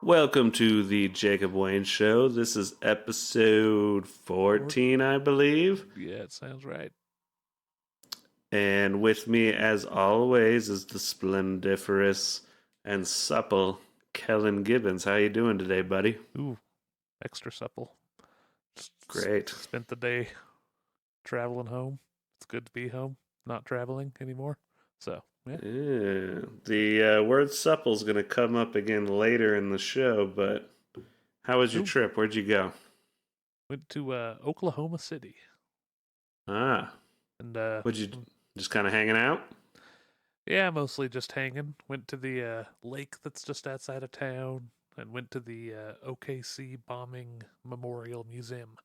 Welcome to the Jacob Wayne Show. This is episode 14, I believe. Yeah, it sounds right. And with me, as always, is the splendiferous and supple Kellen Gibbons. How you doing today, buddy? Ooh, extra supple. Great. Spent the day traveling home. It's good to be home, not traveling anymore. So, yeah. The word supple is going to come up again later in the show, but how was your trip? Where'd you go? Went to Oklahoma City. Ah. And would you just kind of hanging out? Yeah, mostly just hanging. Went to the lake that's just outside of town and went to the OKC bombing memorial museum.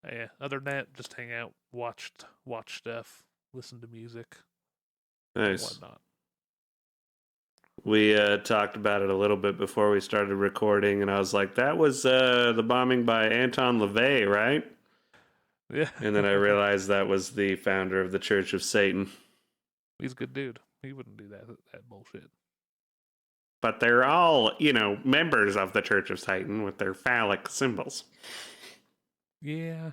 Yeah, other than that, just hang out, watch stuff, listen to music. Nice. Whatnot. We talked about it a little bit before we started recording, and I was like, that was the bombing by Anton LaVey, right? Yeah. And then I realized that was the founder of the Church of Satan. He's a good dude. He wouldn't do that bullshit. But they're all, members of the Church of Satan with their phallic symbols. Yeah.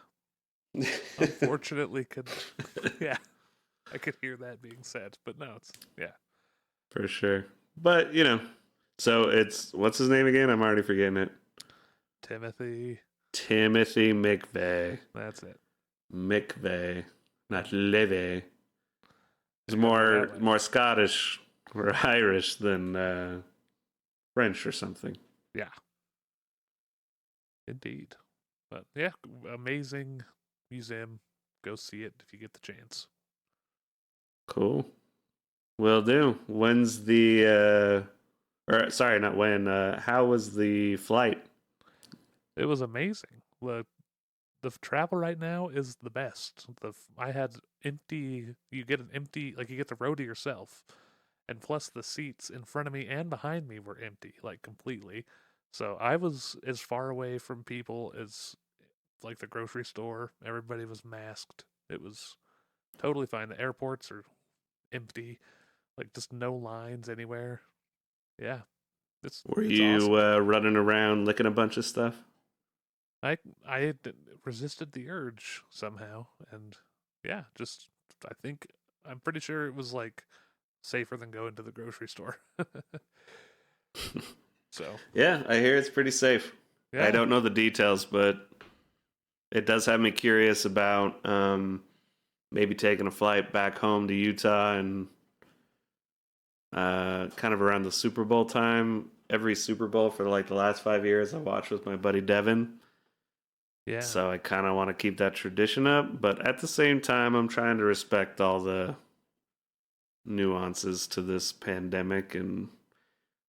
Unfortunately, yeah. I could hear that being said, but no, yeah. For sure. But, so it's, what's his name again? I'm already forgetting it. Timothy McVeigh. That's it. McVeigh, not Levy. He's more Scottish or Irish than French or something. Yeah. Indeed. But yeah, amazing museum. Go see it if you get the chance. Cool. Will do. When's the sorry, not when. How was the flight? It was amazing. The travel right now is the best. I had empty. You get an empty, like you get the row to yourself, and plus the seats in front of me and behind me were empty, like completely. So I was as far away from people as like the grocery store. Everybody was masked. It was totally fine. The airports are empty, like just no lines anywhere. Yeah, Were you awesome. Running around licking a bunch of stuff? I had resisted the urge somehow, and yeah, I'm pretty sure it was like safer than going to the grocery store. So yeah, I hear it's pretty safe. Yeah. I don't know the details, but it does have me curious about maybe taking a flight back home to Utah and kind of around the Super Bowl time. Every Super Bowl for like the last 5 years I watched with my buddy Devin. Yeah. So I kind of want to keep that tradition up, but at the same time, I'm trying to respect all the nuances to this pandemic, and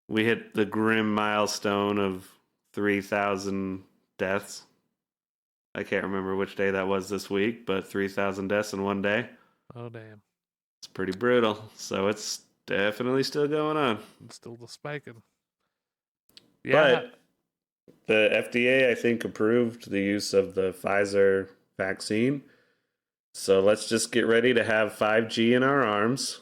we hit the grim milestone of 3,000 deaths. I can't remember which day that was this week, but 3,000 deaths in one day. Oh, damn. It's pretty brutal. So it's definitely still going on. It's still the spiking. Yeah. But the FDA, I think, approved the use of the Pfizer vaccine. So let's just get ready to have 5G in our arms.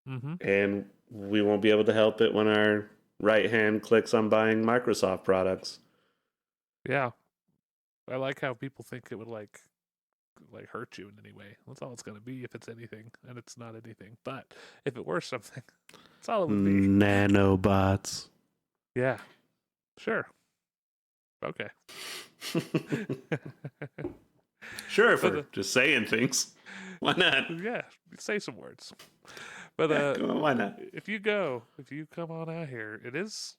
Mm-hmm. And we won't be able to help it when our right hand clicks on buying Microsoft products. Yeah. I like how people think it would like hurt you in any way. That's all it's going to be if it's anything, and it's not anything. But if it were something, that's all it would be. Nanobots. Yeah. Sure. Okay. Sure, But for just saying things. Why not? yeah, say some words. But Yeah, come on, why not? if you come on out here, it is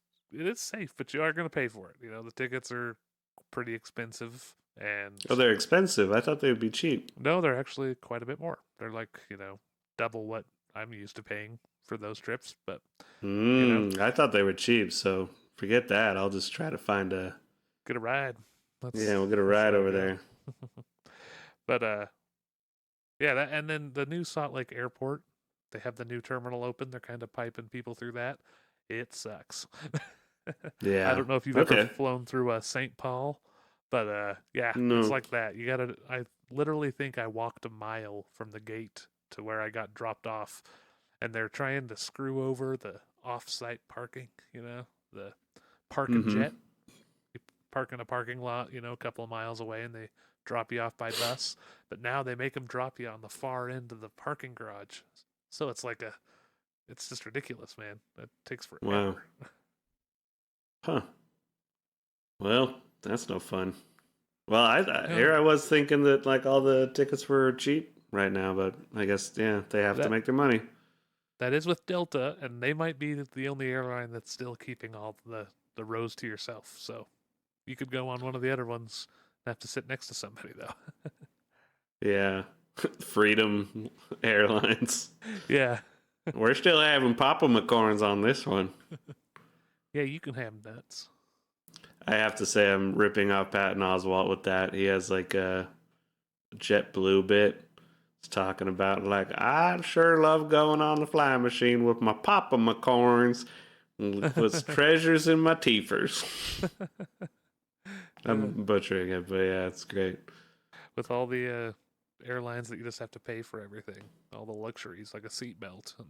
safe, but you are going to pay for it. You know, the tickets are pretty expensive, and Oh, they're expensive. I thought they would be cheap. no, they're actually quite a bit more. They're like, double what I'm used to paying for those trips, but you know, I thought they were cheap, so forget that. I'll just try to find a. get a ride. Yeah, we'll get a That's the ride way to over go. there. But yeah, and then the new Salt Lake Airport, they have the new terminal open. They're kind of piping people through that. It sucks. I Yeah. don't know if you've ever Okay. flown through St. Paul, but yeah, it's No. like that. You gotta. I literally think I walked a mile from the gate to where I got dropped off, and they're trying to screw over the off-site parking. The park and Mm-hmm. jet. You park in a parking lot, a couple of miles away, and they drop you off by bus. But now they make them drop you on the far end of the parking garage. So it's just ridiculous, man. It takes Wow. forever. Huh. Well, that's no fun. Well, here No, I was thinking that like all the tickets were cheap right now, but I guess yeah, they have to that make their money. that is with Delta, and they might be the only airline that's still keeping all the rows to yourself. So you could go on one of the other ones and have to sit next to somebody though. Yeah. Freedom Airlines. Yeah, We're still having Papa McCorns on this one. yeah, you can have nuts. I have to say I'm ripping off Patton Oswalt with that. He has like a JetBlue bit. He's talking about like I sure love going on the fly machine with my Papa McCorns and with treasures in my teethers. Uh, I'm butchering it, but yeah, it's great. with all the airlines that you just have to pay for everything, all the luxuries like a seatbelt, and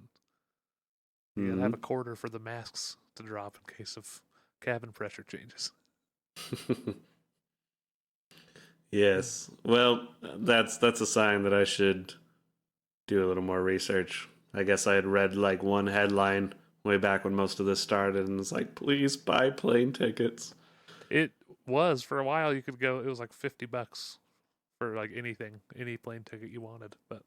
you gotta have a Hmm. quarter for the masks to drop in case of cabin pressure changes. Yes. Well, that's a sign that I should do a little more research. I guess I had read like one headline way back when most of this started, and it's like, please buy plane tickets. It was for a while. You could go. It was like $50 for like anything, any plane ticket you wanted. But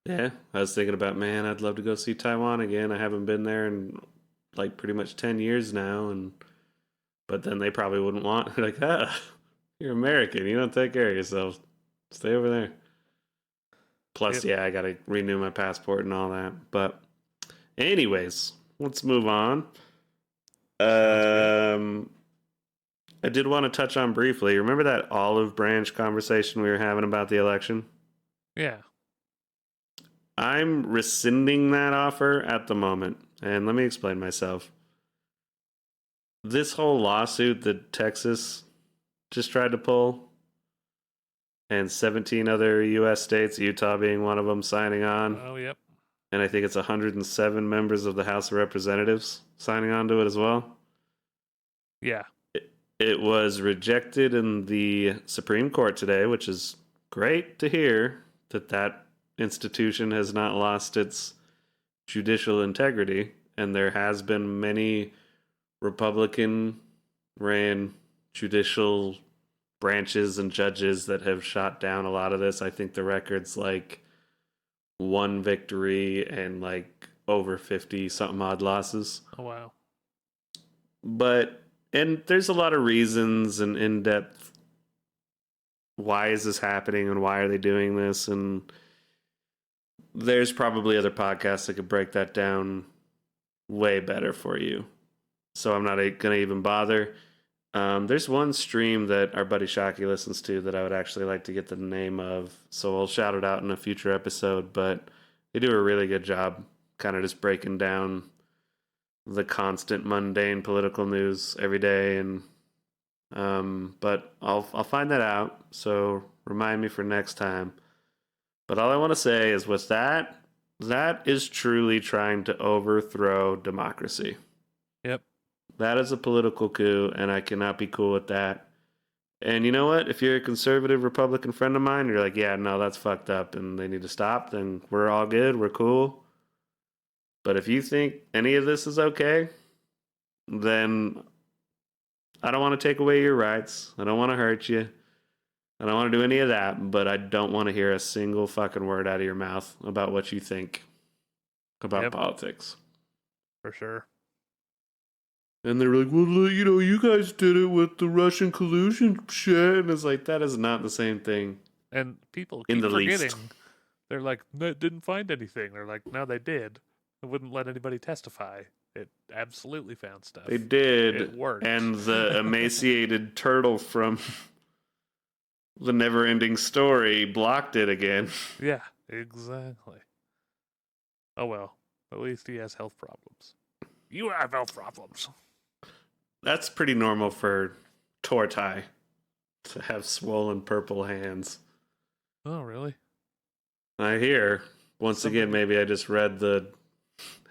Yeah, I was thinking about, man, I'd love to go see Taiwan again. I haven't been there in like pretty much 10 years now, and but then they probably wouldn't want like, ah, you're American, you don't take care of yourself. Stay over there. Plus, it yeah, I got to renew my passport and all that. But anyways, let's move on. sounds good. Um I did want to touch on briefly. Remember that olive branch conversation we were having about the election? Yeah. I'm rescinding that offer at the moment. And let me explain myself. This whole lawsuit that Texas just tried to pull, and 17 other U.S. states, Utah being one of them, signing on, Oh, yep. and I think it's 107 members of the House of Representatives signing on to it as well. Yeah. It was rejected in the Supreme Court today, which is great to hear that that institution has not lost its judicial integrity, and there has been many Republican ran judicial branches and judges that have shot down a lot of this. I think the record's like one victory and like over 50 something odd losses. Oh, wow. But and there's a lot of reasons and in-depth why is this happening and why are they doing this, and there's probably other podcasts that could break that down way better for you. So I'm not going to even bother. There's one stream that our buddy Shockey listens to that I would actually like to get the name of, so we'll shout it out in a future episode. But they do a really good job, kind of just breaking down the constant mundane political news every day. And but I'll find that out. So remind me for next time. But all I want to say is with that is truly trying to overthrow democracy. Yep. That is a political coup, and I cannot be cool with that. And you know what? If you're a conservative Republican friend of mine, you're like, yeah, no, that's fucked up and they need to stop, then we're all good. We're cool. But if you think any of this is okay, then I don't want to take away your rights. I don't want to hurt you. I don't want to do any of that, but I don't want to hear a single fucking word out of your mouth about what you think about Yep, politics. for sure. And they're like, well, you guys did it with the Russian collusion shit. And it's like, that is not the same thing And people in keep the least. forgetting. They're like, no, it didn't find anything. They're like, no, they did. It wouldn't let anybody testify. It absolutely found They stuff. It did. worked. And the emaciated turtle from the never ending story blocked it again. Yeah, exactly. Oh well, at least he has health problems. You have health problems. That's pretty normal for Tortai to have swollen purple hands. Oh, really? I hear. Once again, Somebody, maybe I just read the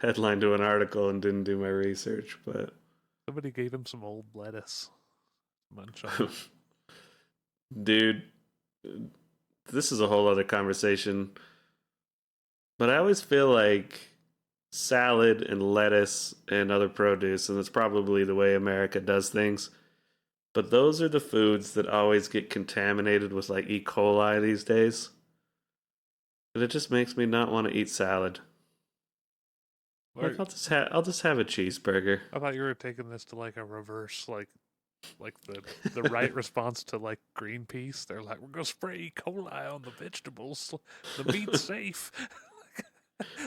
headline to an article and didn't do my research, but somebody gave him some old lettuce. Munch on it. dude, this is a whole other conversation. But I always feel like salad and lettuce and other produce, and it's probably the way America does things. But those are the foods that always get contaminated with like E. coli these days. And it just makes me not want to eat salad. Like Or, I'll just have a cheeseburger. I thought you were taking this to like a reverse, like the right response to like Greenpeace. They're like, we're gonna spray E. coli on the vegetables. The meat's safe.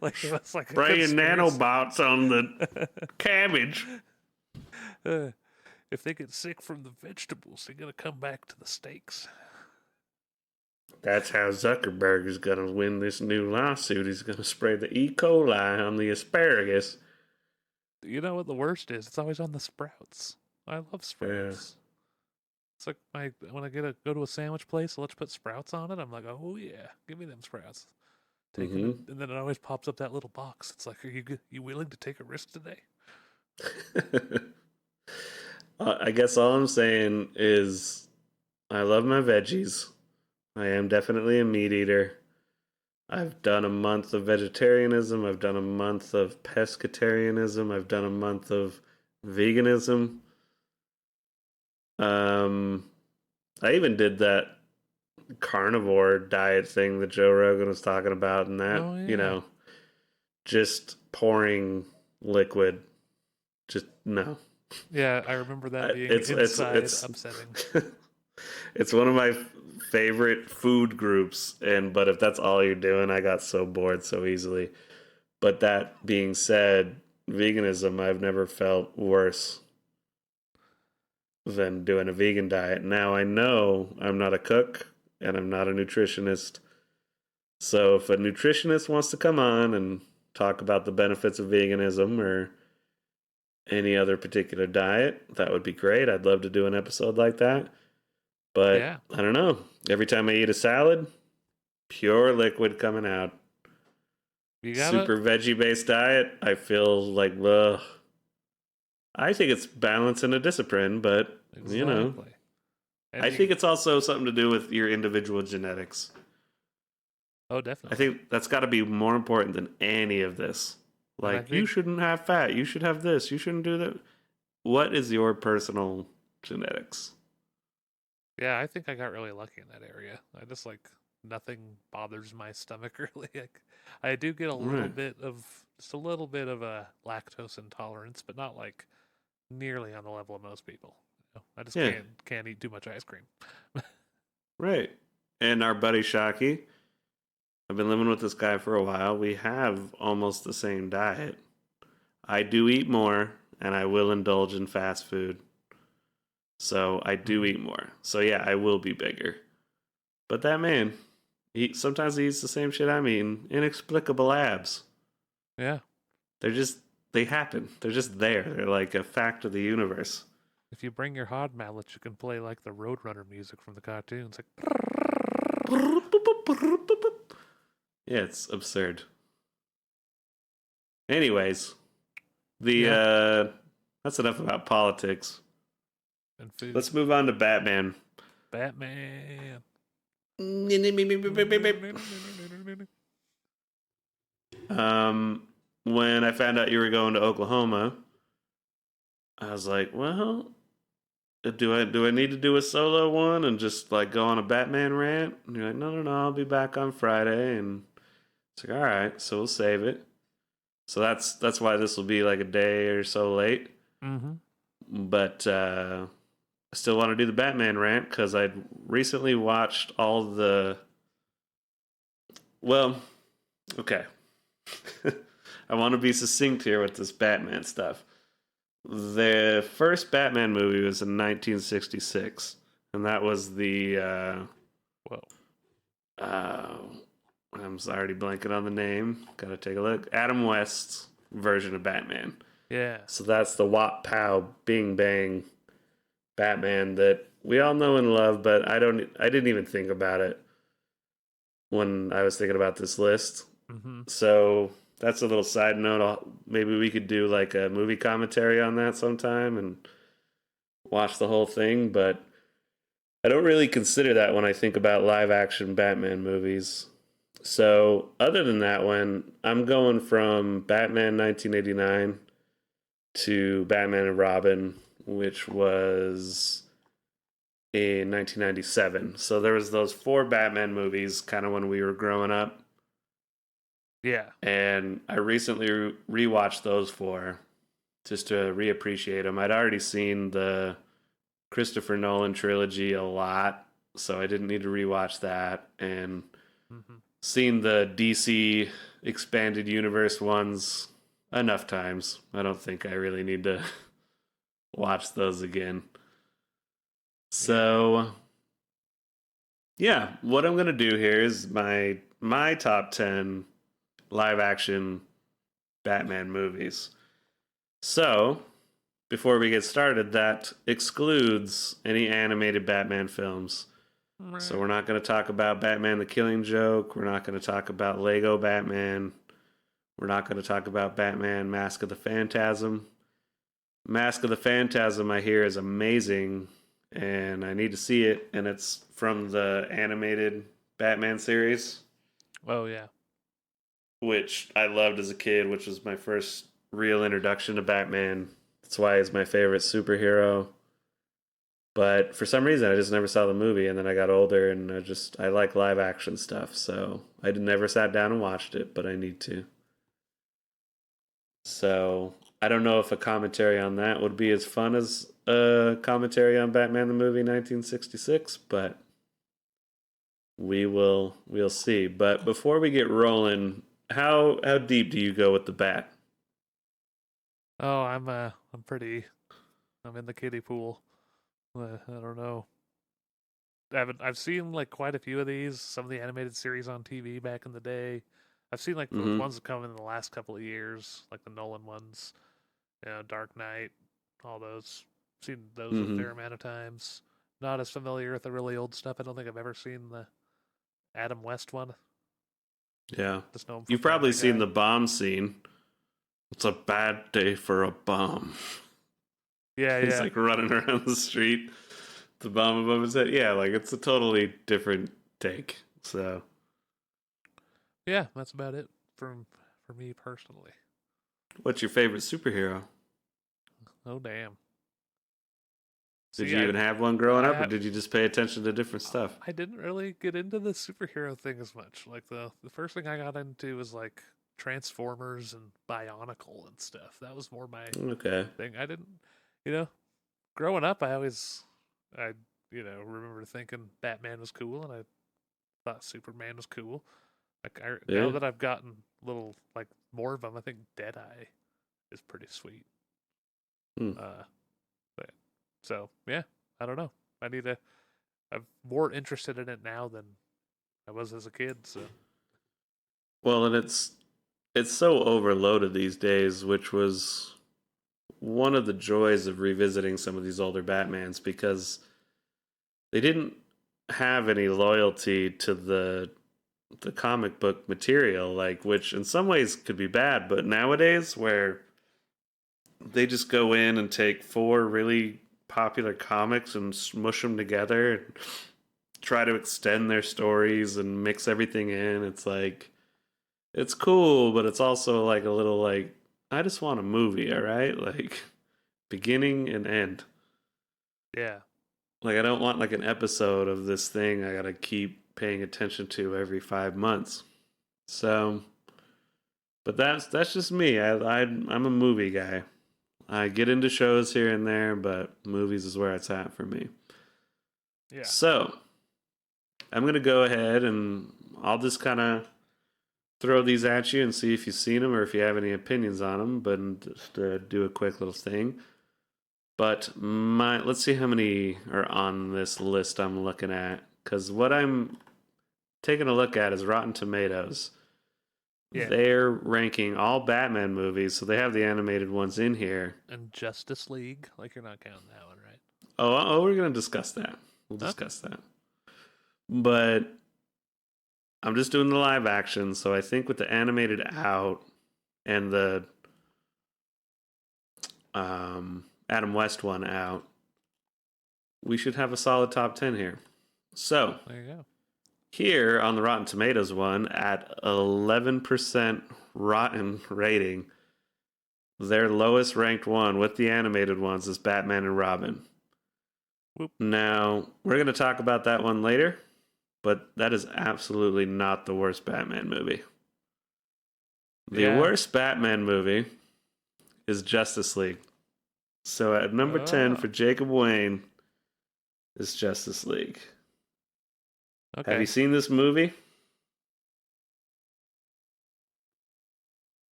Like that's like a Spraying conspiracy. nanobots on the cabbage. Uh, if they get sick from the vegetables, they're gonna come back to the steaks. That's how Zuckerberg is going to win this new lawsuit. He's going to spray the E. coli on the asparagus. You know what the worst is? It's always on the sprouts. I love Yeah. sprouts. It's like when I go to a sandwich place, let's put sprouts on it. I'm like, oh yeah, give me them sprouts. Taking Mm-hmm. them, and then it always pops up that little box. It's like, are you willing to take a risk today? I guess all I'm saying is I love my veggies. I am definitely a meat eater. I've done a month of vegetarianism. I've done a month of pescatarianism. I've done a month of veganism. Um, I even did that carnivore diet thing that Joe Rogan was talking about, and that, Oh yeah, just pouring liquid. Just no. yeah. I remember that being inside It's upsetting. it's one of my favorite food groups, and but if that's all you're doing, I got so bored so easily. But that being said, veganism I've never felt worse than doing a vegan diet. Now I know I'm not a cook and I'm not a nutritionist. So if a nutritionist wants to come on and talk about the benefits of veganism or any other particular diet, that would be great. I'd love to do an episode like that. But Yeah, I don't know. Every time I eat a salad, pure liquid coming out. you gotta Super veggie based diet, I feel like, ugh. I think it's balance and a discipline, but, exactly. And I think it's also something to do with your individual genetics. oh, I definitely. think that's got to be more important than any of this. And I Like, you think shouldn't have fat. You should have this. You shouldn't do that. What is your personal genetics? yeah, I think I got really lucky in that area. I just like nothing bothers my stomach really. Like, I do get a little Right. bit of just a little bit of a lactose intolerance, but not like nearly on the level of most people. I just Yeah. can't eat too much ice cream. Right. And our buddy Shockey, I've been living with this guy for a while. We have almost the same diet. I do eat more, and I will indulge in fast food. So I do Hmm. eat more. So yeah, I will be bigger. But that man, sometimes he eats the same shit I'm eating. Inexplicable abs. Yeah, They happen. They're just there. They're like a fact of the universe. if you bring your hod mallet, you can play like the Roadrunner music from the cartoons. Like, Yeah, it's absurd. Anyways, the yeah, that's enough about politics. and food. Let's move on to Batman. Batman. Um, when I found out you were going to Oklahoma, I was like, well, do I need to do a solo one and just like go on a Batman rant? And you're like, no, no, no, I'll be back on Friday, and it's like, all right, so we'll save it. So that's why this will be like a day or so late. Mm-hmm. But I still want to do the Batman rant because I'd recently watched all the. Well, okay. I want to be succinct here with this Batman stuff. The first Batman movie was in 1966, and that was the. Whoa. Uh, I'm already blanking on the name. Gotta take a look. Adam West's version of Batman. Yeah. So that's the Wop Pow Bing Bang Batman that we all know and love, but I didn't even think about it when I was thinking about this list. Mm-hmm. So that's a little side note. Maybe we could do like a movie commentary on that sometime and watch the whole thing, but I don't really consider that when I think about live action Batman movies. So, other than that one, I'm going from Batman 1989 to Batman and Robin, which was in 1997. So there was those four Batman movies kind of when we were growing up, Yeah. and I recently rewatched those four just to reappreciate them. I'd already seen the Christopher Nolan trilogy a lot, so I didn't need to rewatch that, and Mm-hmm. seen the DC expanded universe ones enough times. I don't think I really need to watch those again. Yeah. So, yeah, what I'm gonna do here is my top 10 live action Batman movies. So, before we get started, that excludes any animated Batman films. So we're not going to talk about Batman the Killing Joke. We're not going to talk about Lego Batman. We're not going to talk about Batman Mask of the Phantasm. Mask of the Phantasm, I hear, is amazing, and I need to see it. And it's from the animated Batman series, Oh yeah. which I loved as a kid, which was my first real introduction to Batman. That's why he's my favorite superhero. But for some reason, I just never saw the movie, and then I got older, and I like live action stuff, so I never sat down and watched it, but I need to. So I don't know if a commentary on that would be as fun as a commentary on Batman the movie 1966, but we'll see. But before we get rolling, how deep do you go with the bat? Oh, I'm pretty. I'm in the kiddie pool. I don't know. I've seen like quite a few of these. Some of the animated series on TV back in the day. I've seen like the Mm-hmm. ones that come in the last couple of years, like the Nolan ones. Dark Knight, all those. Seen those a Mm-hmm. fair amount of times. Not as familiar with the really old stuff. I don't think I've ever seen the Adam West one. Yeah. Just know him from You've probably Family seen Guy. the bomb scene. It's a bad day for a bomb. Yeah, He's yeah, like running around the street, the bomb above his head. Yeah, like it's a totally different take. So, yeah. That's about it for me personally. what's your favorite superhero? Oh damn. Did See, you even have one growing up, or I did you just pay attention to different stuff? I didn't really get into the superhero thing as much. Like the first thing I got into was like Transformers and Bionicle and stuff. That was more my Okay. thing. I didn't, you know, growing up, I remember thinking Batman was cool, and I thought Superman was cool. Like now Yeah. that I've gotten little like more of them, I think Deadeye is pretty sweet. Hmm. But so yeah, I don't know. I need to. I'm more interested in it now than I was as a kid. So Well, and it's so overloaded these days, which was one of the joys of revisiting some of these older Batmans because they didn't have any loyalty to the comic book material, like which in some ways could be bad, but nowadays where they just go in and take four really popular comics and smush them together and try to extend their stories and mix everything in, it's like it's cool, but it's also like a little like I just want a movie, all right? Like beginning and end. Yeah. Like, I don't want like an episode of this thing I gotta keep paying attention to every 5 months. So, but that's just me. I'm a movie guy. I get into shows here and there, but movies is where it's at for me. Yeah. So, I'm gonna go ahead and I'll just kind of throw these at you and see if you've seen them or if you have any opinions on them. But just do a quick little thing. But let's see how many are on this list I'm looking at. Because what I'm taking a look at is Rotten Tomatoes. Yeah. They're ranking all Batman movies, so they have the animated ones in here. And Justice League, like you're not counting that one, right? Oh, we're gonna discuss that. We'll Okay. discuss that. But I'm just doing the live action, so I think with the animated out and the Adam West one out, we should have a solid top 10 here. So, There you go. here on the Rotten Tomatoes one, at 11% rotten rating, their lowest ranked one with the animated ones is Batman and Robin. Whoop. Now, we're going to talk about that one later, but that is absolutely not the worst Batman movie. The worst Batman movie is Justice League. So at number 10 for Jacob Wayne is Justice League. Okay. Have you seen this movie?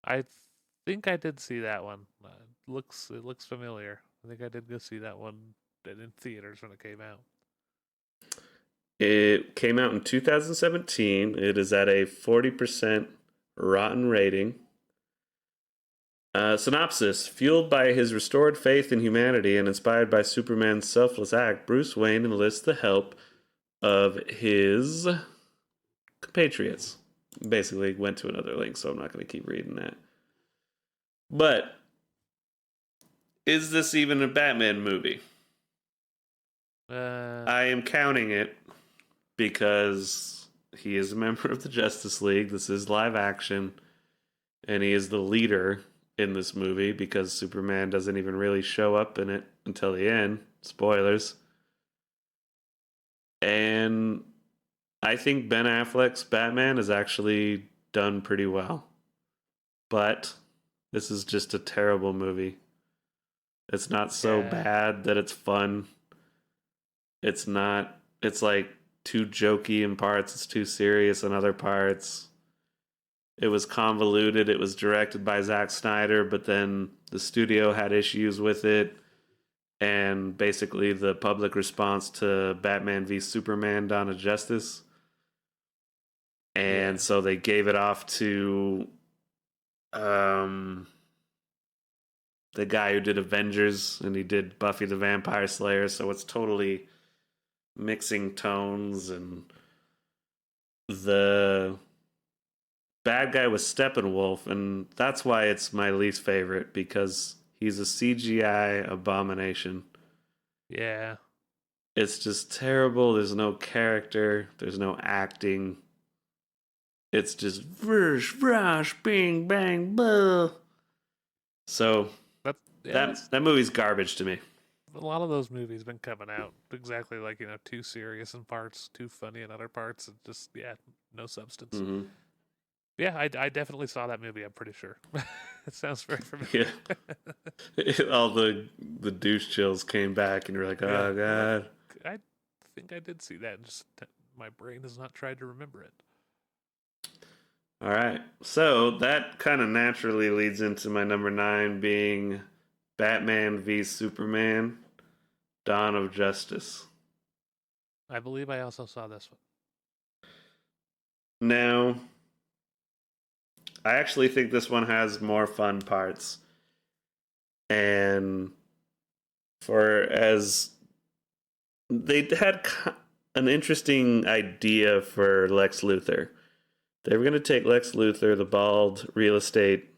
I think I did see that one. It looks familiar. I think I did go see that one in theaters when it came out. It came out in 2017. It is at a 40% rotten rating. Synopsis. Fueled by his restored faith in humanity and inspired by Superman's selfless act, Bruce Wayne enlists the help of his compatriots. Basically, went to another link, so I'm not going to keep reading that. But, is this even a Batman movie? I am counting it because he is a member of the Justice League. This is live action, and he is the leader in this movie because Superman doesn't even really show up in it until the end. Spoilers. And I think Ben Affleck's Batman is actually done pretty well. But this is just a terrible movie. It's not so bad that it's fun. It's not. It's like too jokey in parts. It's too serious in other parts. It was convoluted. It was directed by Zack Snyder, but then the studio had issues with it. And basically the public response to Batman v Superman Dawn of Justice. And so they gave it off to the guy who did Avengers, and he did Buffy the Vampire Slayer, so it's totally mixing tones, and the bad guy was Steppenwolf, and that's why it's my least favorite, because he's a CGI abomination. Yeah. It's just terrible. There's no character. There's no acting. It's just vrsh, vrash, bing, bang, blah. So that movie's garbage to me. A lot of those movies been coming out exactly like, too serious in parts, too funny in other parts, and just no substance. Mm-hmm. Yeah, I definitely saw that movie. I'm pretty sure. It sounds very familiar. Yeah. All the douche chills came back, and you're like, oh god. I think I did see that. Just my brain has not tried to remember it. All right, so that kind of naturally leads into my number 9 being Batman v Superman: Dawn of Justice. I believe I also saw this one. Now, I actually think this one has more fun parts. And they had an interesting idea for Lex Luthor. They were going to take Lex Luthor, the bald real estate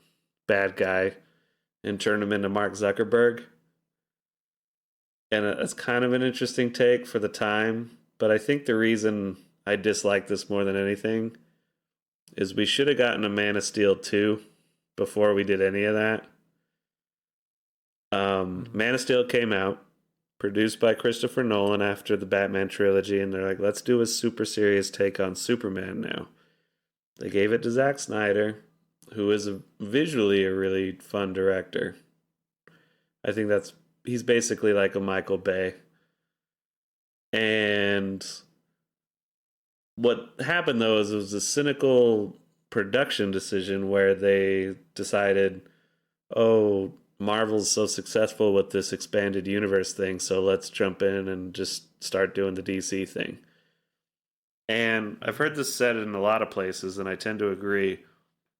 bad guy, and turn him into Mark Zuckerberg. And it's kind of an interesting take for the time. But I think the reason I dislike this more than anything is we should have gotten a Man of Steel 2 before we did any of that. Man of Steel came out produced by Christopher Nolan after the Batman trilogy, and they're like, let's do a super serious take on Superman now. They gave it to Zack Snyder, who is visually a really fun director. I think he's basically like a Michael Bay. And what happened though is it was a cynical production decision where they decided, oh, Marvel's so successful with this expanded universe thing, so let's jump in and just start doing the DC thing. And I've heard this said in a lot of places, and I tend to agree.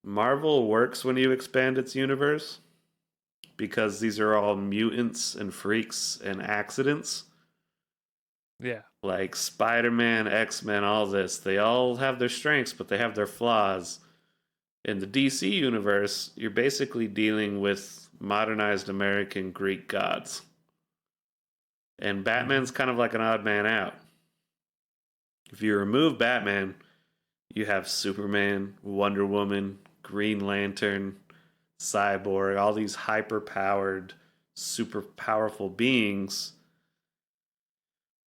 Marvel works when you expand its universe because these are all mutants and freaks and accidents. Yeah. Like Spider-Man, X-Men, all this. They all have their strengths, but they have their flaws. In the DC universe, you're basically dealing with modernized American Greek gods. And Batman's kind of like an odd man out. If you remove Batman, you have Superman, Wonder Woman, Green Lantern, Cyborg, all these hyper-powered, super powerful beings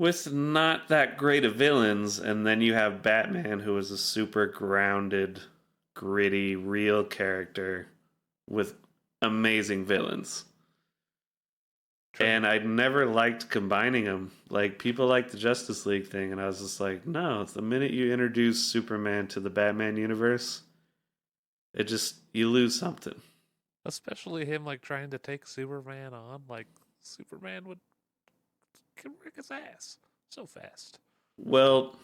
with not that great of villains, and then you have Batman, who is a super grounded, gritty, real character with amazing villains. True. And I never liked combining them. Like, people like the Justice League thing, and I was just like, no, the minute you introduce Superman to the Batman universe, you lose something. Especially him, like, trying to take Superman on. Like, Superman would kick his ass so fast. Well,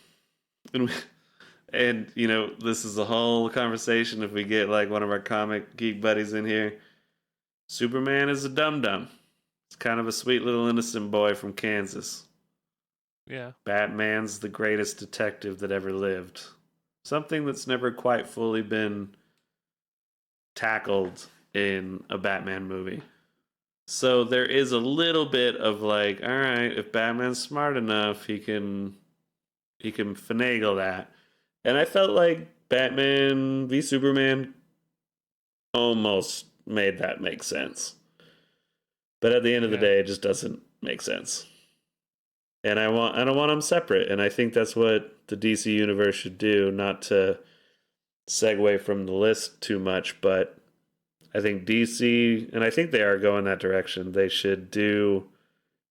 and you know, this is a whole conversation if we get like one of our comic geek buddies in here. Superman is a dum-dum. It's kind of a sweet little innocent boy from Kansas. Yeah. Batman's the greatest detective that ever lived. Something that's never quite fully been tackled in a Batman movie. So there is a little bit of like, all right, if Batman's smart enough, he can finagle that. And I felt like Batman v Superman almost made that make sense. But at the end of the day, it just doesn't make sense. And I don't want them separate. And I think that's what the DC universe should do, not to segue from the list too much, but I think DC, and I think they are going that direction, they should do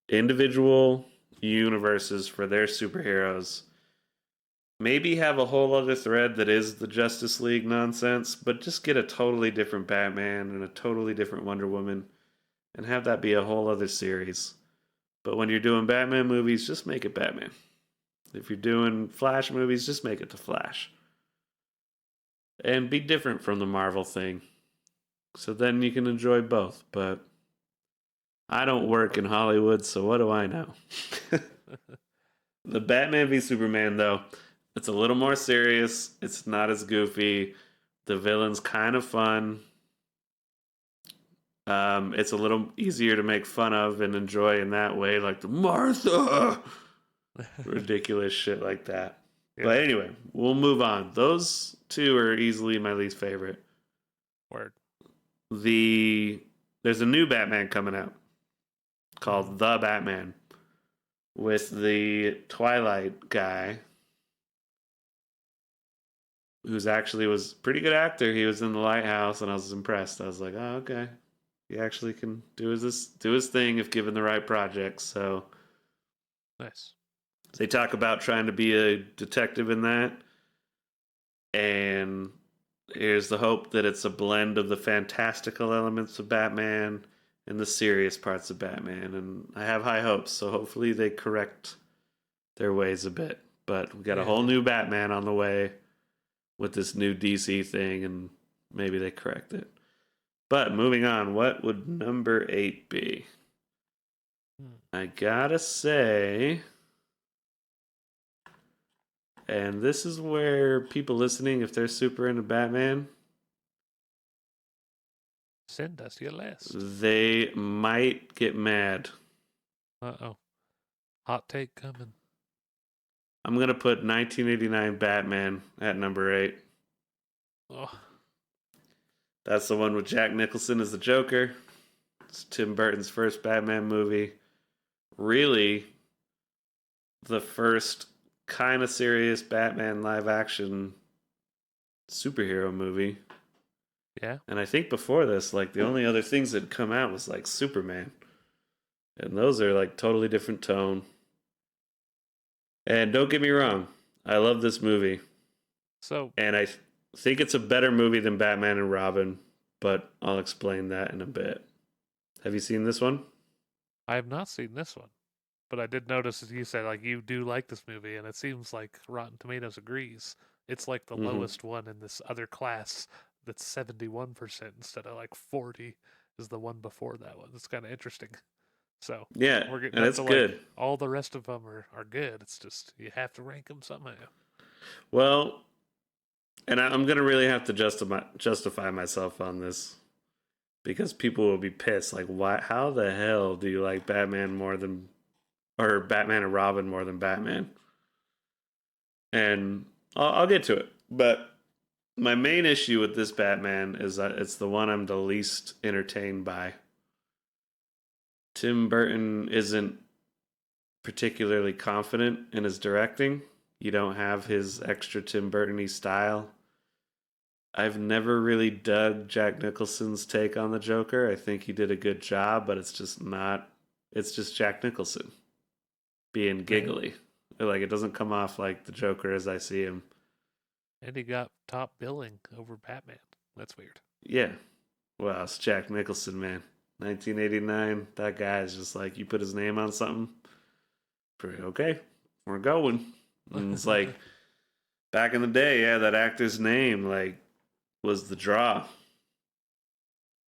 individual universes for their superheroes. Maybe have a whole other thread that is the Justice League nonsense, but just get a totally different Batman and a totally different Wonder Woman and have that be a whole other series. But when you're doing Batman movies, just make it Batman. If you're doing Flash movies, just make it the Flash. And be different from the Marvel thing. So then you can enjoy both. But I don't work in Hollywood, so what do I know? The Batman v Superman, though, it's a little more serious. It's not as goofy. The villain's kind of fun. It's a little easier to make fun of and enjoy in that way, like the Martha! Ridiculous shit like that. Yeah. But anyway, we'll move on. Those two are easily my least favorite. Word. There's a new Batman coming out called The Batman with the Twilight guy, who's actually was a pretty good actor. He was in The Lighthouse, and I was impressed. I was like, oh, okay. He actually can do his thing if given the right projects. So nice. They talk about trying to be a detective in that. And here's the hope that it's a blend of the fantastical elements of Batman and the serious parts of Batman. And I have high hopes, so hopefully they correct their ways a bit. But we got a whole new Batman on the way with this new DC thing, and maybe they correct it. But moving on, what would number 8 be? I gotta say, and this is where people listening, if they're super into Batman, send us your list. They might get mad. Uh-oh. Hot take coming. I'm going to put 1989 Batman at number 8. Oh. That's the one with Jack Nicholson as the Joker. It's Tim Burton's first Batman movie. really the first kind of serious Batman live action superhero movie. Yeah. And I think before this, like the only other things that come out was like Superman. And those are like totally different tone. And don't get me wrong, I love this movie. So And I think it's a better movie than Batman and Robin, but I'll explain that in a bit. Have you seen this one? I have not seen this one, but I did notice that you said like you do like this movie, and it seems like Rotten Tomatoes agrees. It's like the Mm-hmm. lowest one in this other class that's 71% instead of like 40 is the one before that one. It's kind of interesting. So Yeah, we're getting and up it's to like good. all the rest of them are good. It's just you have to rank them somehow. Well, and I'm gonna really have to justify myself on this because people will be pissed. Like, why? How the hell do you like Batman more than, or Batman and Robin more than Batman? And I'll get to it. But my main issue with this Batman is that it's the one I'm the least entertained by. Tim Burton isn't particularly confident in his directing. You don't have his extra Tim Burton-y style. I've never really dug Jack Nicholson's take on the Joker. I think he did a good job, but it's just not. It's just Jack Nicholson being Right. giggly. Like it doesn't come off like the Joker as I see him. And he got top billing over Batman. That's weird. Yeah. Well, it's Jack Nicholson, man. 1989. That guy is just like you put his name on something. Pretty okay. We're going. And it's like back in the day, yeah, that actor's name like was the draw.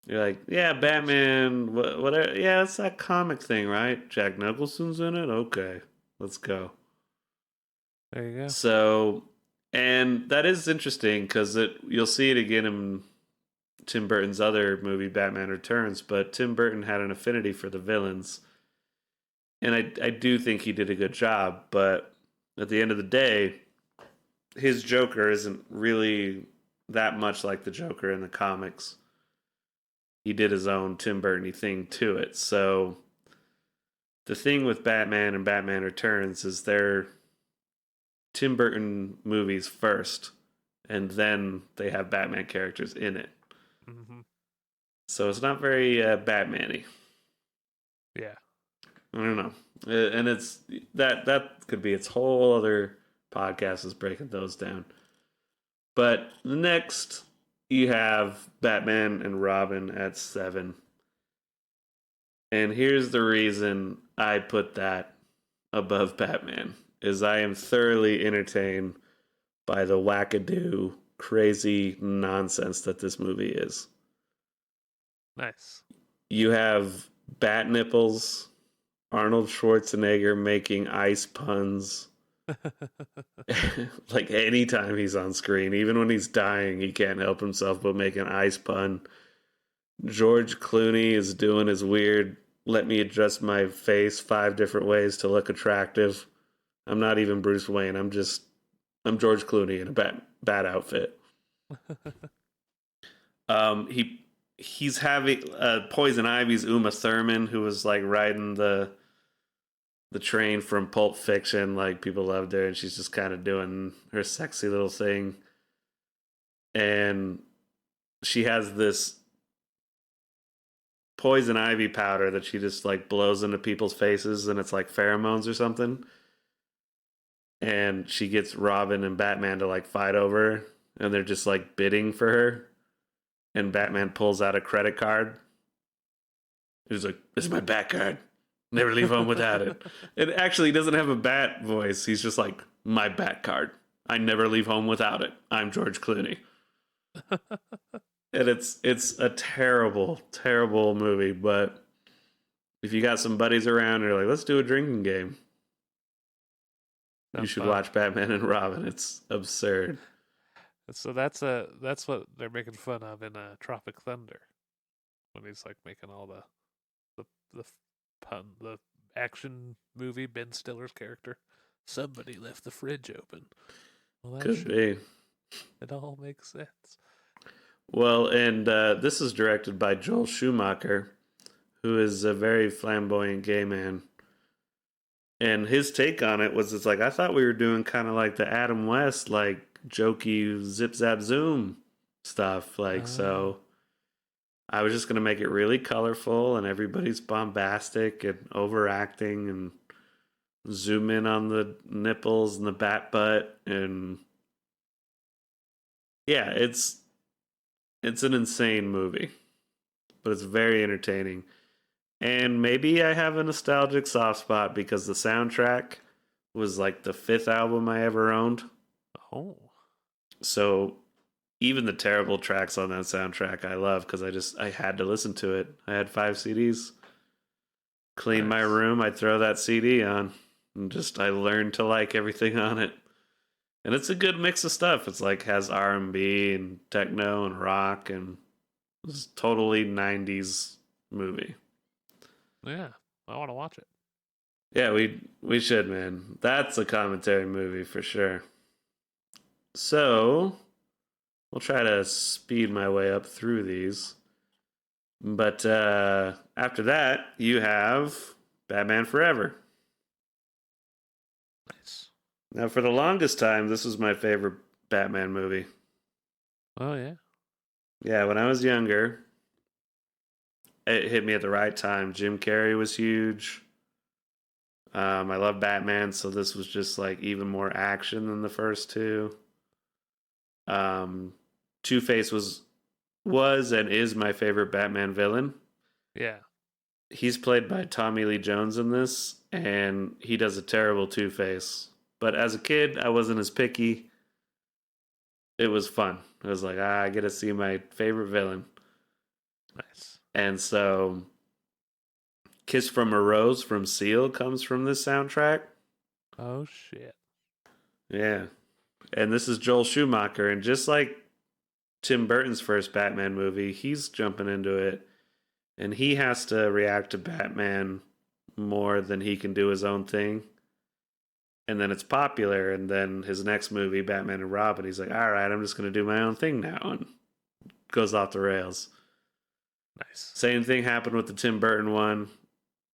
You're like, yeah, Batman, whatever. Yeah, it's that comic thing, right? Jack Nicholson's in it. Okay, let's go. There you go. So, and that is interesting because you'll see it again in Tim Burton's other movie, Batman Returns. But Tim Burton had an affinity for the villains, and I do think he did a good job. But at the end of the day, his Joker isn't really that much like the Joker in the comics. He did his own Tim Burton thing to it. So the thing with Batman and Batman Returns is they're Tim Burton movies first, and then they have Batman characters in it. Mm-hmm. So it's not very Batman-y. Yeah. I don't know. And it's that could be its whole other podcast is breaking those down. But next you have Batman and Robin at 7. And here's the reason I put that above Batman is I am thoroughly entertained by the wackadoo, crazy nonsense that this movie is. Nice. You have bat nipples, Arnold Schwarzenegger making ice puns. Like anytime he's on screen, even when he's dying, he can't help himself but make an ice pun. George Clooney is doing his weird, let me adjust my face 5 different ways to look attractive. I'm not even Bruce Wayne. I'm George Clooney in a bat outfit. He's having Poison Ivy's Uma Thurman, who was like riding the train from Pulp Fiction. Like people loved her, and she's just kind of doing her sexy little thing. And she has this poison ivy powder that she just like blows into people's faces, and it's like pheromones or something. And she gets Robin and Batman to like fight over her, and they're just like bidding for her. And Batman pulls out a credit card. He's like, "This is my bat card. Never leave home without it." It actually doesn't have a bat voice. He's just like, "My bat card. I never leave home without it. I'm George Clooney." And it's a terrible, terrible movie. But if you got some buddies around, and you're like, "Let's do a drinking game," you should Fun. watch Batman and Robin. It's absurd. So that's what they're making fun of in Tropic Thunder when he's like making all the pun the action movie Ben Stiller's character. Somebody left the fridge open. Well, that Could be. it all makes sense. Well, and this is directed by Joel Schumacher, who is a very flamboyant gay man. And his take on it was, it's like, I thought we were doing kind of like the Adam West, like jokey zip zap zoom stuff. Like, Oh, so I was just going to make it really colorful and everybody's bombastic and overacting and zoom in on the nipples and the bat butt. And yeah, it's an insane movie, but it's very entertaining. And maybe I have a nostalgic soft spot because the soundtrack was like the fifth album I ever owned. oh, So even the terrible tracks on that soundtrack I love because I had to listen to it. I had 5 CDs. Clean my nice. room, I'd throw that CD on. And just I learned to like everything on it. And it's a good mix of stuff. It's like has R&B and techno and rock and it's totally 90s movie. Yeah, I want to watch it. Yeah, we should, man. That's a commentary movie for sure. So, we'll try to speed my way up through these. But after that, you have Batman Forever. Nice. Now, for the longest time, this was my favorite Batman movie. Oh yeah. Yeah, when I was younger, it hit me at the right time. Jim Carrey was huge. I love Batman, so this was just like even more action than the first two. Um, Two Face was and is my favorite Batman villain. Yeah. He's played by Tommy Lee Jones in this, and he does a terrible Two Face. But as a kid, I wasn't as picky. It was fun. I was like, I get to see my favorite villain. Nice. And so, Kiss from a Rose from Seal comes from this soundtrack. Oh shit. Yeah. And this is Joel Schumacher. And just like Tim Burton's first Batman movie, he's jumping into it. And he has to react to Batman more than he can do his own thing. And then it's popular. And then his next movie, Batman and Robin, he's like, all right, I'm just going to do my own thing now. And goes off the rails. Nice. Same thing happened with the Tim Burton one.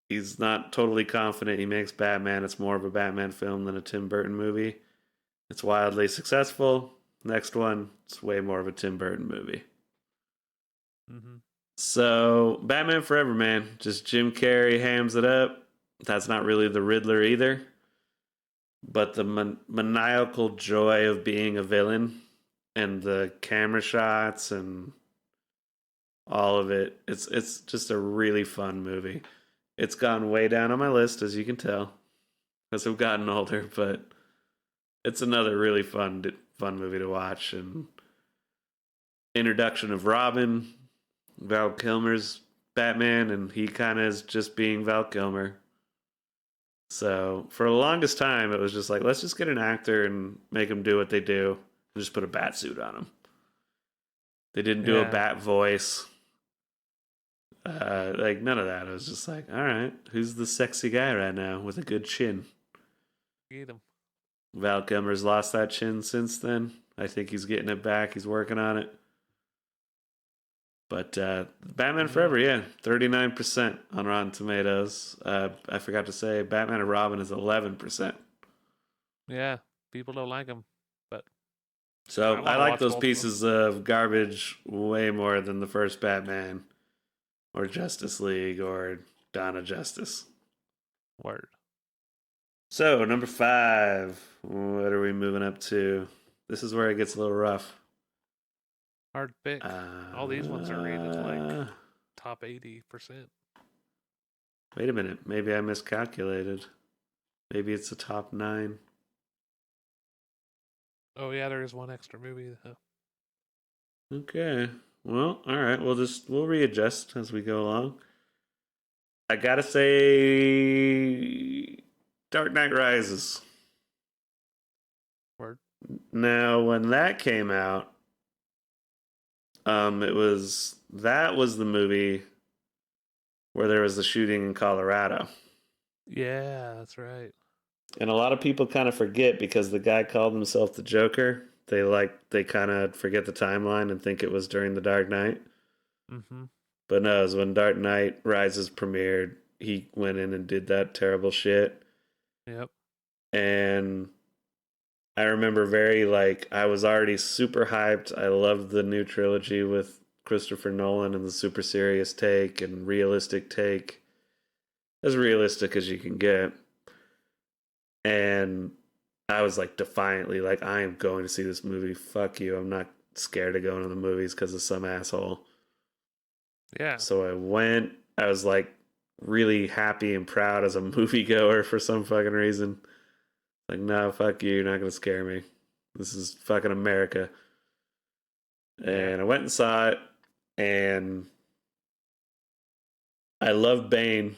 He's not totally confident he makes Batman. It's more of a Batman film than a Tim Burton movie. It's wildly successful. Next one, it's way more of a Tim Burton movie. Mm-hmm. So, Batman Forever, man. Just Jim Carrey hams it up. That's not really the Riddler either. But the maniacal joy of being a villain and the camera shots and all of it. It's just a really fun movie. It's gone way down on my list, as you can tell, as I've gotten older, but it's another really fun movie to watch. And introduction of Robin, Val Kilmer's Batman, and he kind of is just being Val Kilmer. So for the longest time, it was just like, let's just get an actor and make him do what they do, and just put a bat suit on him. They didn't do a Yeah. bat voice. Like none of that. I was just like, all right, who's the sexy guy right now with a good chin? Get him. Val Kilmer's lost that chin since then. I think he's getting it back. He's working on it. But Batman Forever, yeah, 39% on Rotten Tomatoes. I forgot to say, Batman and Robin is 11%. Yeah. People don't like him, but So I I want to like watch those both of them. pieces of garbage way more than the first Batman or Justice League or Dawn of Justice. Word. So, number 5. What are we moving up to? This is where it gets a little rough. Hard pick. All these ones are rated like top 80%. Wait a minute. Maybe I miscalculated. Maybe it's the top 9. Oh yeah, there is one extra movie. Okay. Well, all right. We'll readjust as we go along. I gotta say, Dark Knight Rises. Word. Now, when that came out, that was the movie where there was the shooting in Colorado. Yeah, that's right. And a lot of people kind of forget because the guy called himself the Joker. They kind of forget the timeline and think it was during the Dark Knight. Mm-hmm. But no, it was when Dark Knight Rises premiered. He went in and did that terrible shit. Yep. And I remember I was already super hyped. I loved the new trilogy with Christopher Nolan and the super serious take and realistic take, as realistic as you can get. And I was like defiantly like, I am going to see this movie. Fuck you. I'm not scared of going to the movies because of some asshole. Yeah. So I went. I was like really happy and proud as a moviegoer for some fucking reason. Like, no, fuck you. You're not going to scare me. This is fucking America. Yeah. And I went and saw it. And I love Bane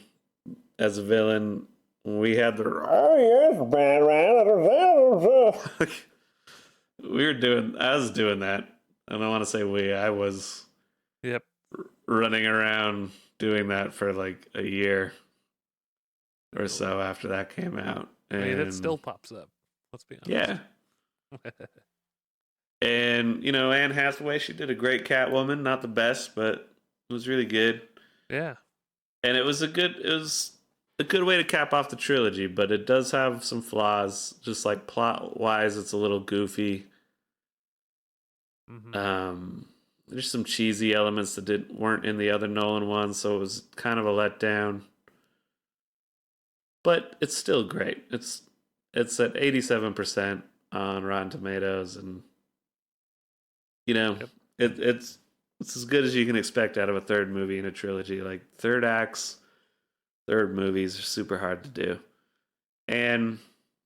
as a villain. We had the oh yes, Batman. I was doing that. I don't want to say we. I was Yep. running around doing that for like a year or so after that came out. I mean, it And still pops up. Let's be honest. yeah. And, you know, Anne Hathaway, she did a great Catwoman. Not the best, but it was really good. Yeah. And it was a good way to cap off the trilogy, but it does have some flaws. Just like plot wise, it's a little goofy. Mm-hmm. There's some cheesy elements that weren't in the other Nolan ones, so it was kind of a letdown. But it's still great. It's at 87% on Rotten Tomatoes, and you know, Yep. it's as good as you can expect out of a third movie in a trilogy. Like third acts, third movies are super hard to do. And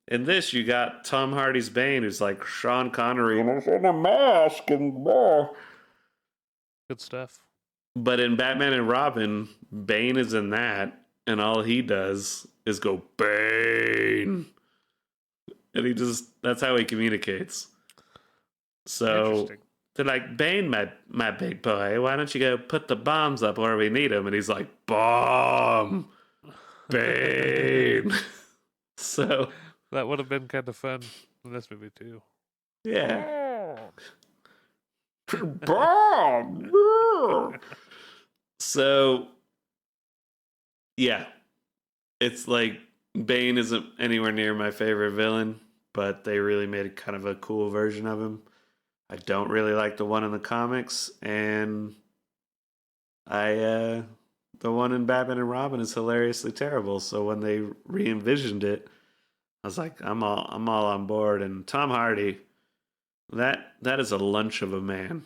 in this, you got Tom Hardy's Bane, who's like Sean Connery, and it's in a mask, and Good stuff. but in Batman and Robin, Bane is in that, and all he does is go Bane, and that's how he communicates. So Interesting. they're like, Bane, my big boy, why don't you go put the bombs up where we need them? And he's like, bomb, Bane. So That would have been kind of fun in this movie too. yeah, bomb. So yeah, it's like Bane isn't anywhere near my favorite villain, but they really made kind of a cool version of him. I don't really like the one in the comics, and the one in Batman and Robin is hilariously terrible. So when they re-envisioned it, I was like, I'm all on board. And Tom Hardy, that is a lunch of a man.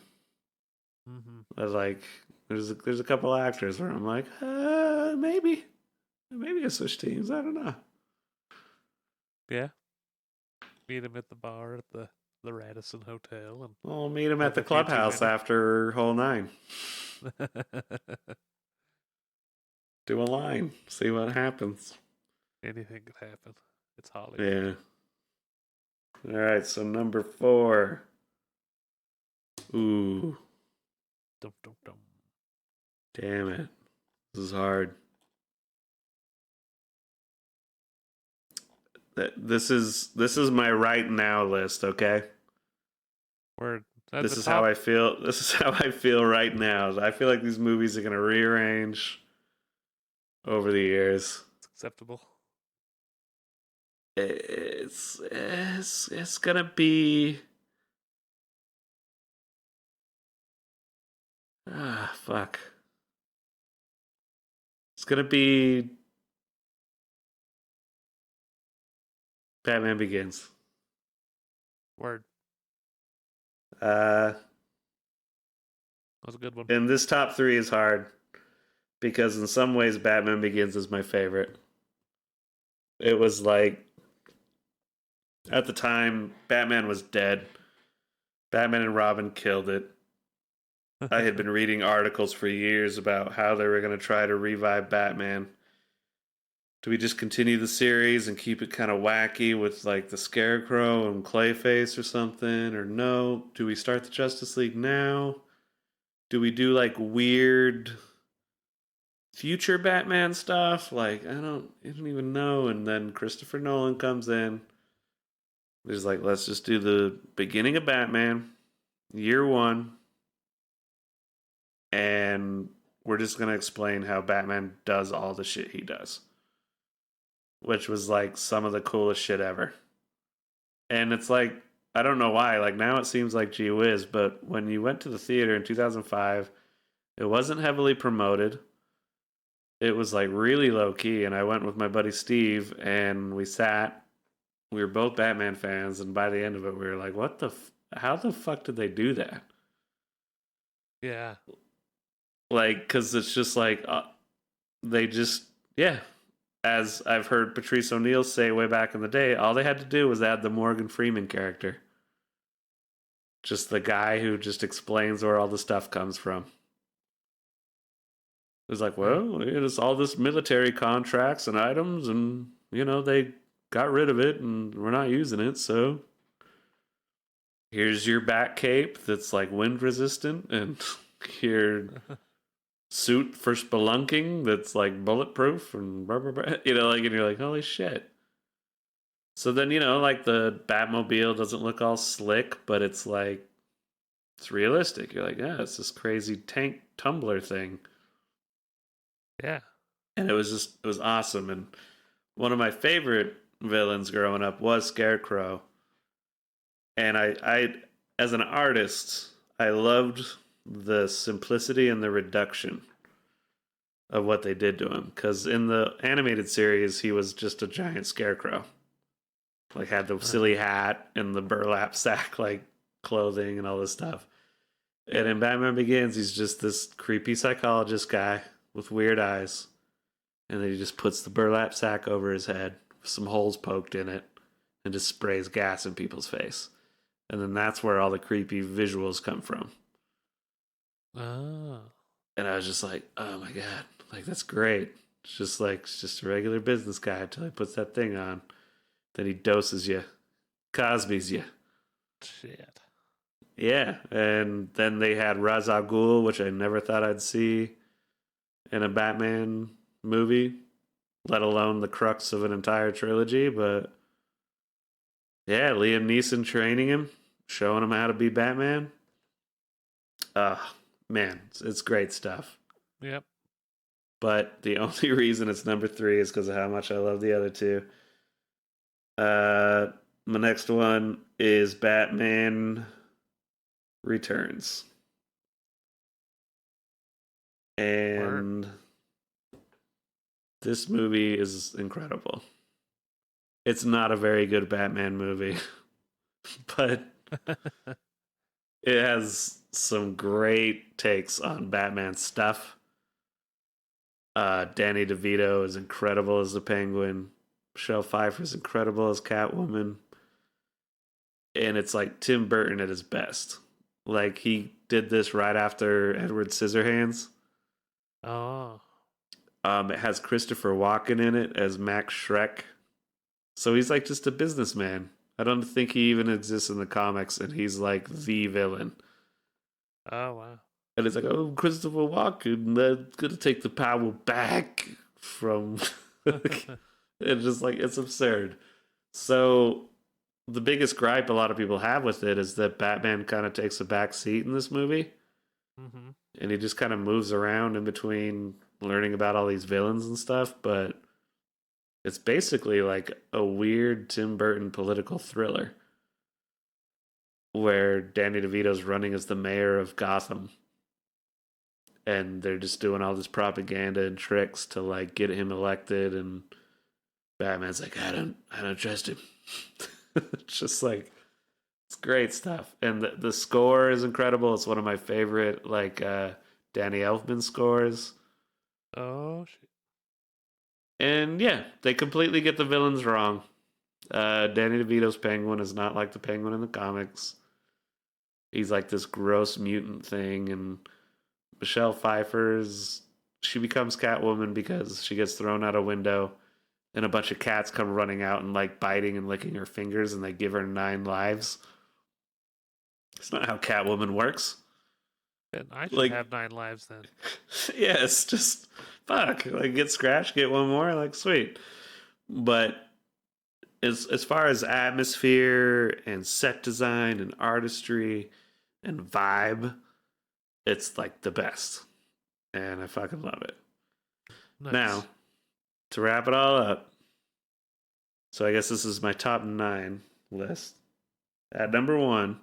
Mm-hmm. I was like, there's a couple actors where I'm like, maybe I switch teams. I don't know. Yeah. Meet him at the bar at the Radisson Hotel and I'll meet him at have the a fancy clubhouse dinner. after Hole 9. Do a line, see what happens. Anything could happen. It's Hollywood. Yeah. All right, so number 4. Ooh, Dum dum dum. damn it. This is hard. This is my right now list, okay? Word. At This the is how top. I feel. This is how I feel right now. I feel like these movies are going to rearrange over the years. It's acceptable. It's going to be fuck. It's going to be Batman Begins. Word. Uh That was a good one. and this top 3 is hard because in some ways Batman Begins is my favorite. It was like at the time Batman was dead. Batman and Robin killed it. I had been reading articles for years about how they were going to try to revive Batman. Do we just continue the series and keep it kind of wacky with like the Scarecrow and Clayface or something? Or no? Do we start the Justice League now? Do we do like weird future Batman stuff? Like, I don't even know. And then Christopher Nolan comes in. He's like, let's just do the beginning of Batman, year 1. And we're just going to explain how Batman does all the shit he does. which was like some of the coolest shit ever. And it's like, I don't know why. Like now it seems like gee whiz, but when you went to the theater in 2005, it wasn't heavily promoted. It was like really low key. And I went with my buddy Steve and we sat. We were both Batman fans. And by the end of it, we were like, what the, how the fuck did they do that? Yeah. Like, because it's just like, they just, yeah. As I've heard Patrice O'Neill say way back in the day, all they had to do was add the Morgan Freeman character. Just the guy who just explains where all the stuff comes from. It's like, Yeah. well, it's all this military contracts and items, and they got rid of it, and we're not using it. So here's your back cape that's like wind resistant, and your suit for spelunking that's like bulletproof, and blah, blah, blah. And you're like, holy shit. So then like the Batmobile doesn't look all slick, but it's like it's realistic. You're like, yeah, it's this crazy tank tumbler thing. Yeah. And it was awesome. And one of my favorite villains growing up was Scarecrow. And I as an artist, I loved the simplicity and the reduction of what they did to him. Because in the animated series, he was just a giant scarecrow. Like had the silly hat and the burlap sack like clothing and all this stuff. And in Batman Begins, he's just this creepy psychologist guy with weird eyes. And then he just puts the burlap sack over his head, with some holes poked in it, and just sprays gas in people's face. And then that's where all the creepy visuals come from. Oh. And I was just like, oh my god, like that's great. It's just a regular business guy until he puts that thing on. Then he doses you, Cosby's you. Shit. Yeah, and then they had Ra's al Ghul, which I never thought I'd see in a Batman movie, let alone the crux of an entire trilogy. But yeah, Liam Neeson training him, showing him how to be Batman. Man, it's great stuff. Yep. But the only reason it's number 3 is because of how much I love the other two. My next one is Batman Returns. And this movie is incredible. It's not a very good Batman movie, but it has some great takes on Batman stuff. Danny DeVito is incredible as the Penguin. Michelle Pfeiffer is incredible as Catwoman. And it's like Tim Burton at his best. Like he did this right after Edward Scissorhands. Oh. It has Christopher Walken in it as Max Schreck. So he's like just a businessman. I don't think he even exists in the comics, and he's like the villain. Oh, wow. And it's like, oh, Christopher Walken, gonna take the power back from. It's just like it's absurd. So the biggest gripe a lot of people have with it is that Batman kind of takes a back seat in this movie, Mm-hmm. and he just kind of moves around in between learning about all these villains and stuff. But it's basically like a weird Tim Burton political thriller where Danny DeVito's running as the mayor of Gotham, and they're just doing all this propaganda and tricks to like get him elected, and Batman's like, I don't trust him. It's just like it's great stuff. And the score is incredible. It's one of my favorite like Danny Elfman scores. Oh, shit. And yeah, they completely get the villains wrong. Danny DeVito's Penguin is not like the Penguin in the comics. He's like this gross mutant thing, and Michelle Pfeiffer's she becomes Catwoman because she gets thrown out a window, and a bunch of cats come running out and like biting and licking her fingers, and they give her 9 lives. It's not how Catwoman works. And I should Like, have 9 lives then. yeah, it's just fuck. Like, get scratched, get one more. Like, sweet. But as far as atmosphere and set design and artistry and vibe, it's like the best, and I fucking love it. Nice. Now, to wrap it all up, So I guess this is my top 9 list. At number 1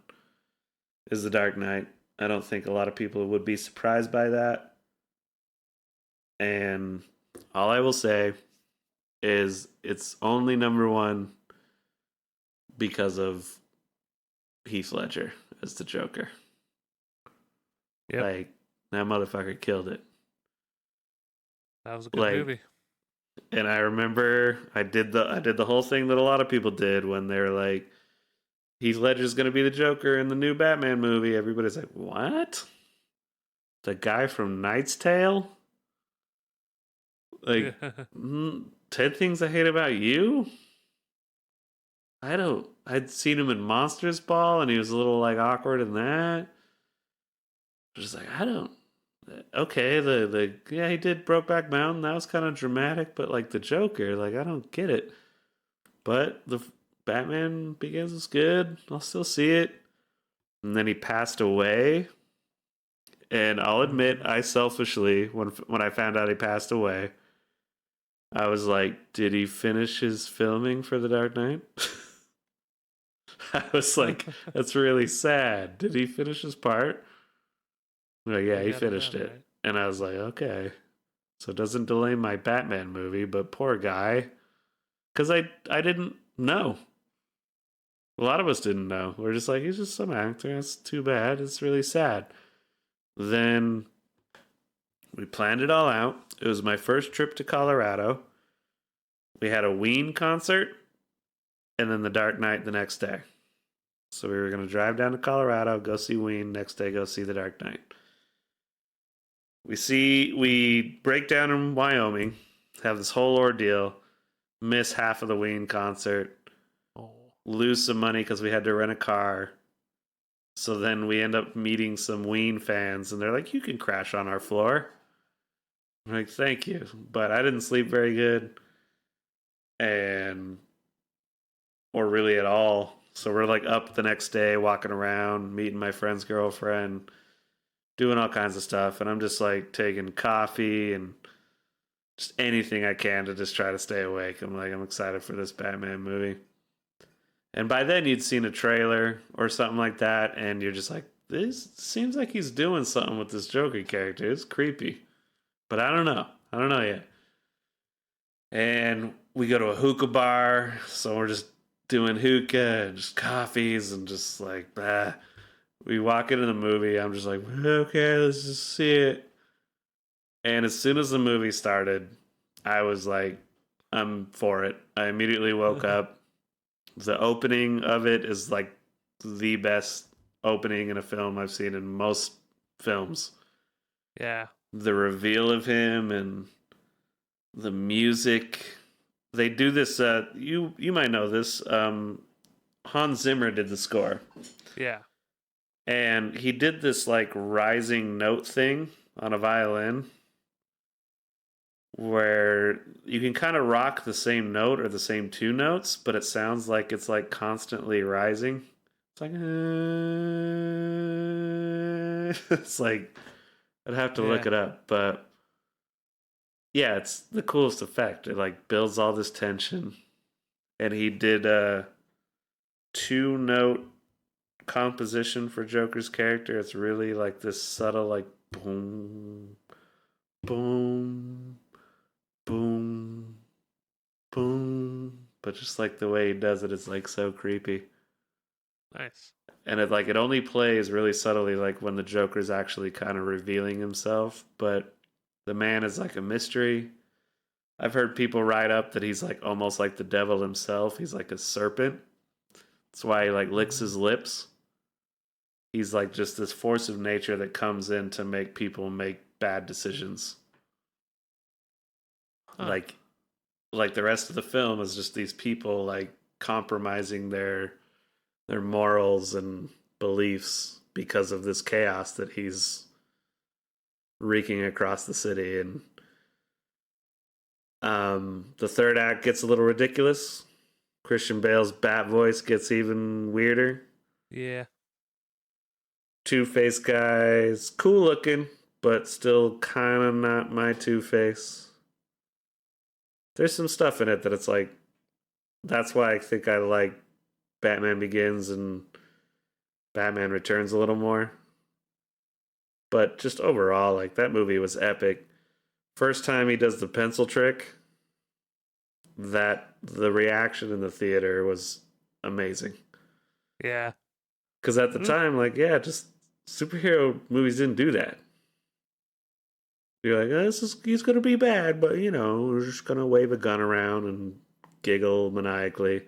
is The Dark Knight. I don't think a lot of people would be surprised by that. And all I will say is it's only number 1 because of Heath Ledger as the Joker. Yep. Like, that motherfucker killed it. That was a good Like, movie. and I remember I did the whole thing that a lot of people did when they're like, Heath Ledger's gonna be the Joker in the new Batman movie. Everybody's like, what? The guy from Knight's Tale? Like, Yeah. 10 Things I Hate About You? I'd seen him in Monsters Ball and he was a little like awkward in that. Just like, okay, yeah, he did Brokeback Mountain. That was kind of dramatic, but like the Joker, like I don't get it. But the Batman Begins was good. I'll still see it. And then he passed away. And I'll admit, I selfishly, when I found out he passed away, I was like, did he finish his filming for The Dark Knight? I was like, that's really sad. Did he finish his part? Like, yeah, he finished it. Right? And I was like, okay. So it doesn't delay my Batman movie, but poor guy. Because I didn't know. A lot of us didn't know. We're just like, he's just some actor. That's too bad. It's really sad. Then we planned it all out. It was my first trip to Colorado. We had a Ween concert and then The Dark Knight the next day. So we were going to drive down to Colorado, go see Ween, next day go see The Dark Knight. We break down in Wyoming, have this whole ordeal, miss half of the Ween concert, lose some money because we had to rent a car. So then we end up meeting some Ween fans, and they're like, you can crash on our floor. I'm like, thank you. But I didn't sleep very good. Or really at all. So we're like up the next day, walking around, meeting my friend's girlfriend, doing all kinds of stuff. And I'm just like taking coffee and just anything I can to just try to stay awake. I'm excited for this Batman movie. And by then you'd seen a trailer or something like that, and you're just like, this seems like he's doing something with this Joker character. It's creepy. But I don't know. I don't know yet. And we go to a hookah bar, so we're just doing hookah and just coffees and just like, bah. We walk into the movie, I'm just like, okay, let's just see it. And as soon as the movie started, I was like, I'm for it. I immediately woke up. The opening of it is like the best opening in a film I've seen in most films. Yeah. The reveal of him and the music. They do this, you might know this. Hans Zimmer did the score. Yeah. And he did this like rising note thing on a violin where you can kind of rock the same note or the same 2 notes, but it sounds like it's like constantly rising. It's like, it's like, I'd have to look it up, but yeah, it's the coolest effect. It like builds all this tension. And he did a 2-note composition for Joker's character. It's really like this subtle like boom, boom, boom, boom. But just like the way he does it, it's like so creepy. Nice. And it only plays really subtly, like when the Joker's actually kind of revealing himself. But the man is like a mystery. I've heard people write up that he's like almost like the devil himself. He's like a serpent. That's why he like licks his lips. He's like just this force of nature that comes in to make people make bad decisions. Huh. Like the rest of the film is just these people like compromising their morals and beliefs because of this chaos that he's wreaking across the city. And the third act gets a little ridiculous. Christian Bale's bat voice gets even weirder. Yeah. Two-Face guy's cool looking, but still kind of not my Two-Face. There's some stuff in it that it's like, that's why I think I like Batman Begins and Batman Returns a little more. But just overall, like that movie was epic. First time he does the pencil trick, that the reaction in the theater was amazing. Yeah. Because at the Mm, time, like, yeah, just superhero movies didn't do that. You're like, oh, he's gonna be bad, but we're just gonna wave a gun around and giggle maniacally.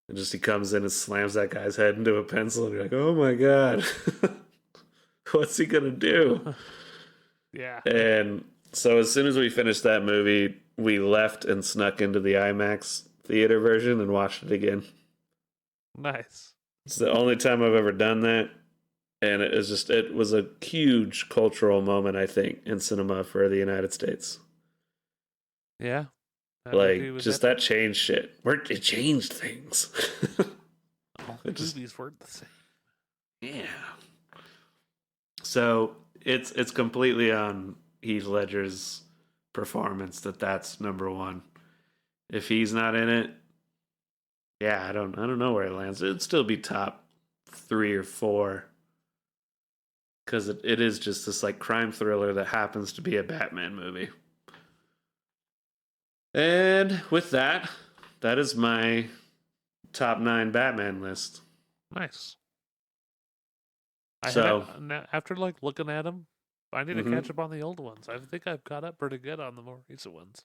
And just he comes in and slams that guy's head into a pencil, and you're like, oh my god, what's he gonna do? yeah. And so as soon as we finished that movie, we left and snuck into the IMAX theater version and watched it again. Nice. It's the only time I've ever done that. And it was a huge cultural moment, I think, in cinema for the United States. Yeah. That movie Like, was just epic. that changed shit. It changed things. All it just, movies weren't the same. yeah. So it's completely on Heath Ledger's performance that's number one. If he's not in it, yeah, I don't know where it lands. It'd still be top 3 or 4 because it is just this like crime thriller that happens to be a Batman movie. And with that, that is my top 9 Batman list. Nice. I So, haven't after like looking at them. I need to hmm catch up on the old ones. I think I've caught up pretty good on the more recent ones.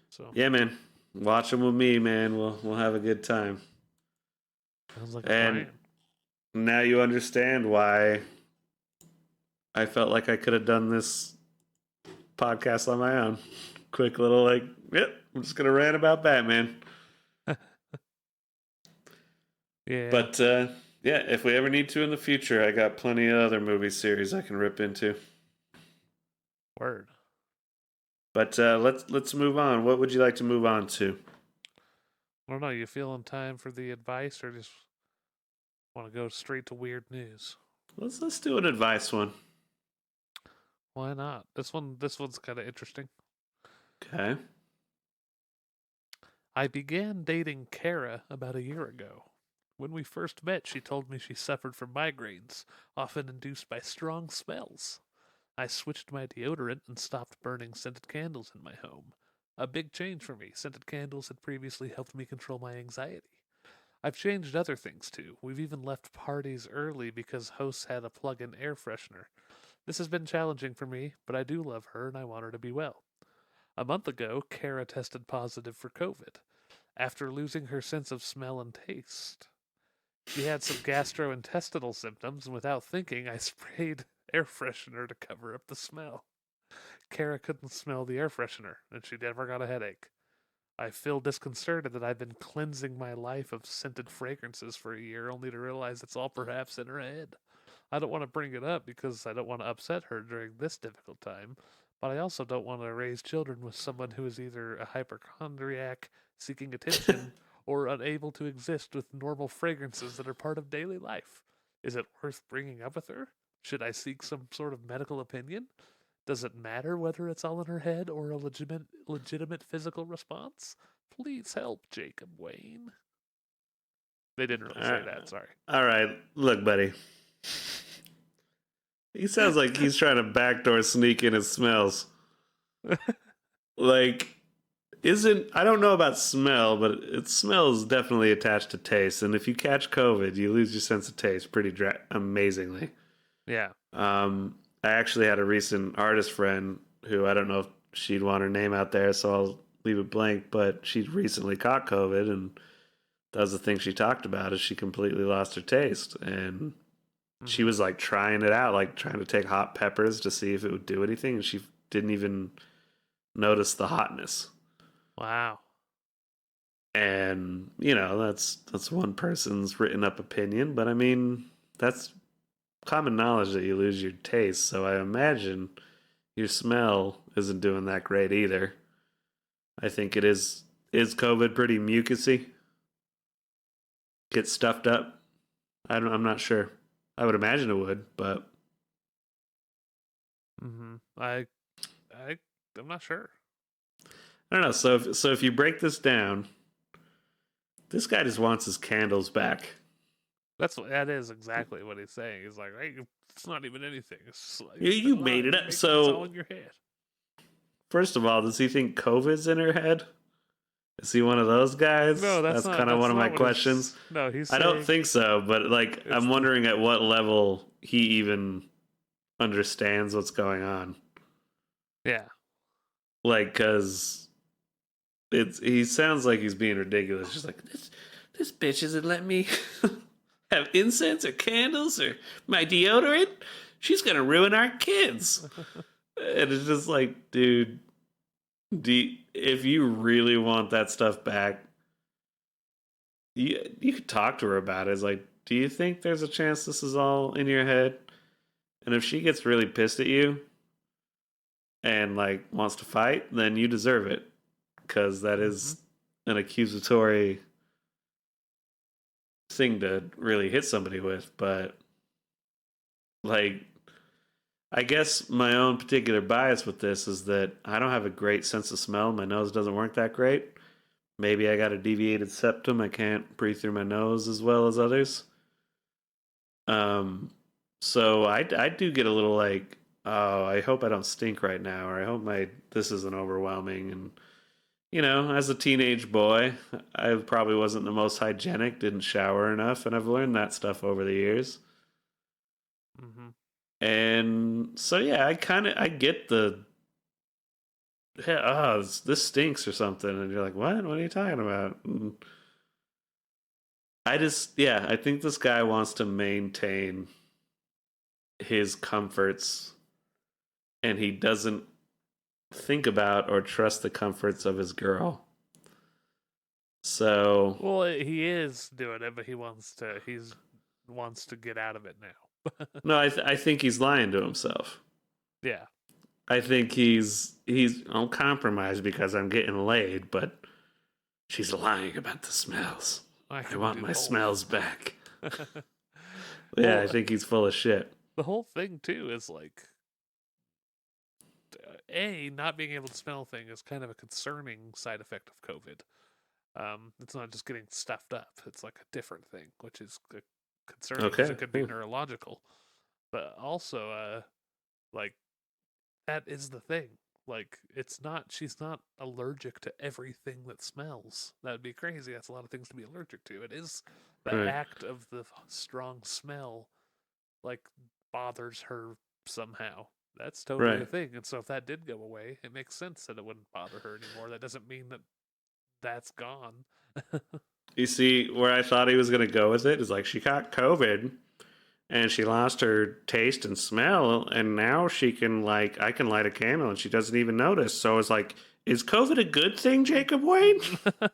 So yeah, man, watch them with me, man. We'll have a good time. sounds like a And plan. now you understand why I felt like I could have done this podcast on my own. Quick little like, yep, I'm just gonna rant about Batman. Yeah. But yeah, if we ever need to in the future, I got plenty of other movie series I can rip into. Word. But let's move on. What would you like to move on to? I don't know. You feeling time for the advice, or just want to go straight to weird news? Let's do an advice one. Why not? This one's kind of interesting. Okay. I began dating Kara about a year ago. When we first met, she told me she suffered from migraines, often induced by strong smells. I switched my deodorant and stopped burning scented candles in my home. A big change for me. Scented candles had previously helped me control my anxiety. I've changed other things too. We've even left parties early because hosts had a plug in air freshener. This has been challenging for me, but I do love her and I want her to be well. A month ago, Kara tested positive for COVID after losing her sense of smell and taste. She had some gastrointestinal symptoms, and without thinking, I sprayed air freshener to cover up the smell. Kara couldn't smell the air freshener, and she never got a headache. I feel disconcerted that I've been cleansing my life of scented fragrances for a year only to realize it's all perhaps in her head. I don't want to bring it up because I don't want to upset her during this difficult time, but I also don't want to raise children with someone who is either a hypochondriac seeking attention or unable to exist with normal fragrances that are part of daily life. Is it worth bringing up with her? Should I seek some sort of medical opinion? Does it matter whether it's all in her head or a legitimate physical response? Please help, Jacob Wayne. They didn't really All say right. that, sorry. All right. Look, buddy. He sounds like he's trying to backdoor sneak in his smells. Like, isn't I don't know about smell, but it smells definitely attached to taste. And if you catch COVID, you lose your sense of taste pretty amazingly. Yeah. I actually had a recent artist friend who I don't know if she'd want her name out there, so I'll leave it blank. But she recently caught COVID, and that was the thing she talked about is she completely lost her taste, and she Mm-hmm. was like trying it out, like trying to take hot peppers to see if it would do anything, and she didn't even notice the hotness. Wow. And that's one person's written up opinion, but I mean that's common knowledge that you lose your taste. So I imagine your smell isn't doing that great either. I think it is. Is COVID pretty mucusy? Get stuffed up? I'm not sure. I would imagine it would, but Mm-hmm. I, I'm not sure. I don't know. So if you break this down, this guy just wants his candles back. That is exactly what he's saying. He's like, hey, it's not even anything. It's like, You made it up. it's So, all in your head. first of all, does he think COVID's in her head? Is he one of those guys? No, That's kind of one of my questions. No, he's I saying, don't think so, but like, I'm wondering at what level he even understands what's going on. Yeah. Like, because he sounds like he's being ridiculous. Just like, this bitch isn't letting me have incense or candles or my deodorant. She's gonna ruin our kids. And it's just like, dude, if you really want that stuff back, you could talk to her about it. It's like, do you think there's a chance this is all in your head? And if she gets really pissed at you and like wants to fight, then you deserve it, because that is an accusatory thing to really hit somebody with. But like, I guess my own particular bias with this is that I don't have a great sense of smell. My nose doesn't work that great. Maybe I got a deviated septum. I can't breathe through my nose as well as others. So I do get a little like, oh, I hope I don't stink right now, or I hope this isn't overwhelming. And you know, as a teenage boy, I probably wasn't the most hygienic, didn't shower enough, and I've learned that stuff over the years. Mm-hmm. And so yeah, I get the, yeah, oh, this stinks or something, and you're like, what are you talking about? And I think this guy wants to maintain his comforts, and he doesn't think about or trust the comforts of his girl. So, well, he is doing it, but he wants to get out of it now. no, I think he's lying to himself. Yeah. I think I'll compromise because I'm getting laid, but she's lying about the smells. I want my smells back. Yeah, I think he's full of shit. The whole thing too is like, not being able to smell thing is kind of a concerning side effect of COVID. It's not just getting stuffed up; it's like a different thing, which is concerning because it could be neurological. But also, like, that is the thing. Like, she's not allergic to everything that smells. That would be crazy. That's a lot of things to be allergic to. It is the act of the strong smell, like, bothers her somehow. That's totally a thing. And so if that did go away, it makes sense that it wouldn't bother her anymore. That doesn't mean that that's gone. You see, where I thought he was going to go with it is like, she got COVID and she lost her taste and smell, and now she can, like, I can light a candle and she doesn't even notice. So it's like, is COVID a good thing, Jacob Wayne?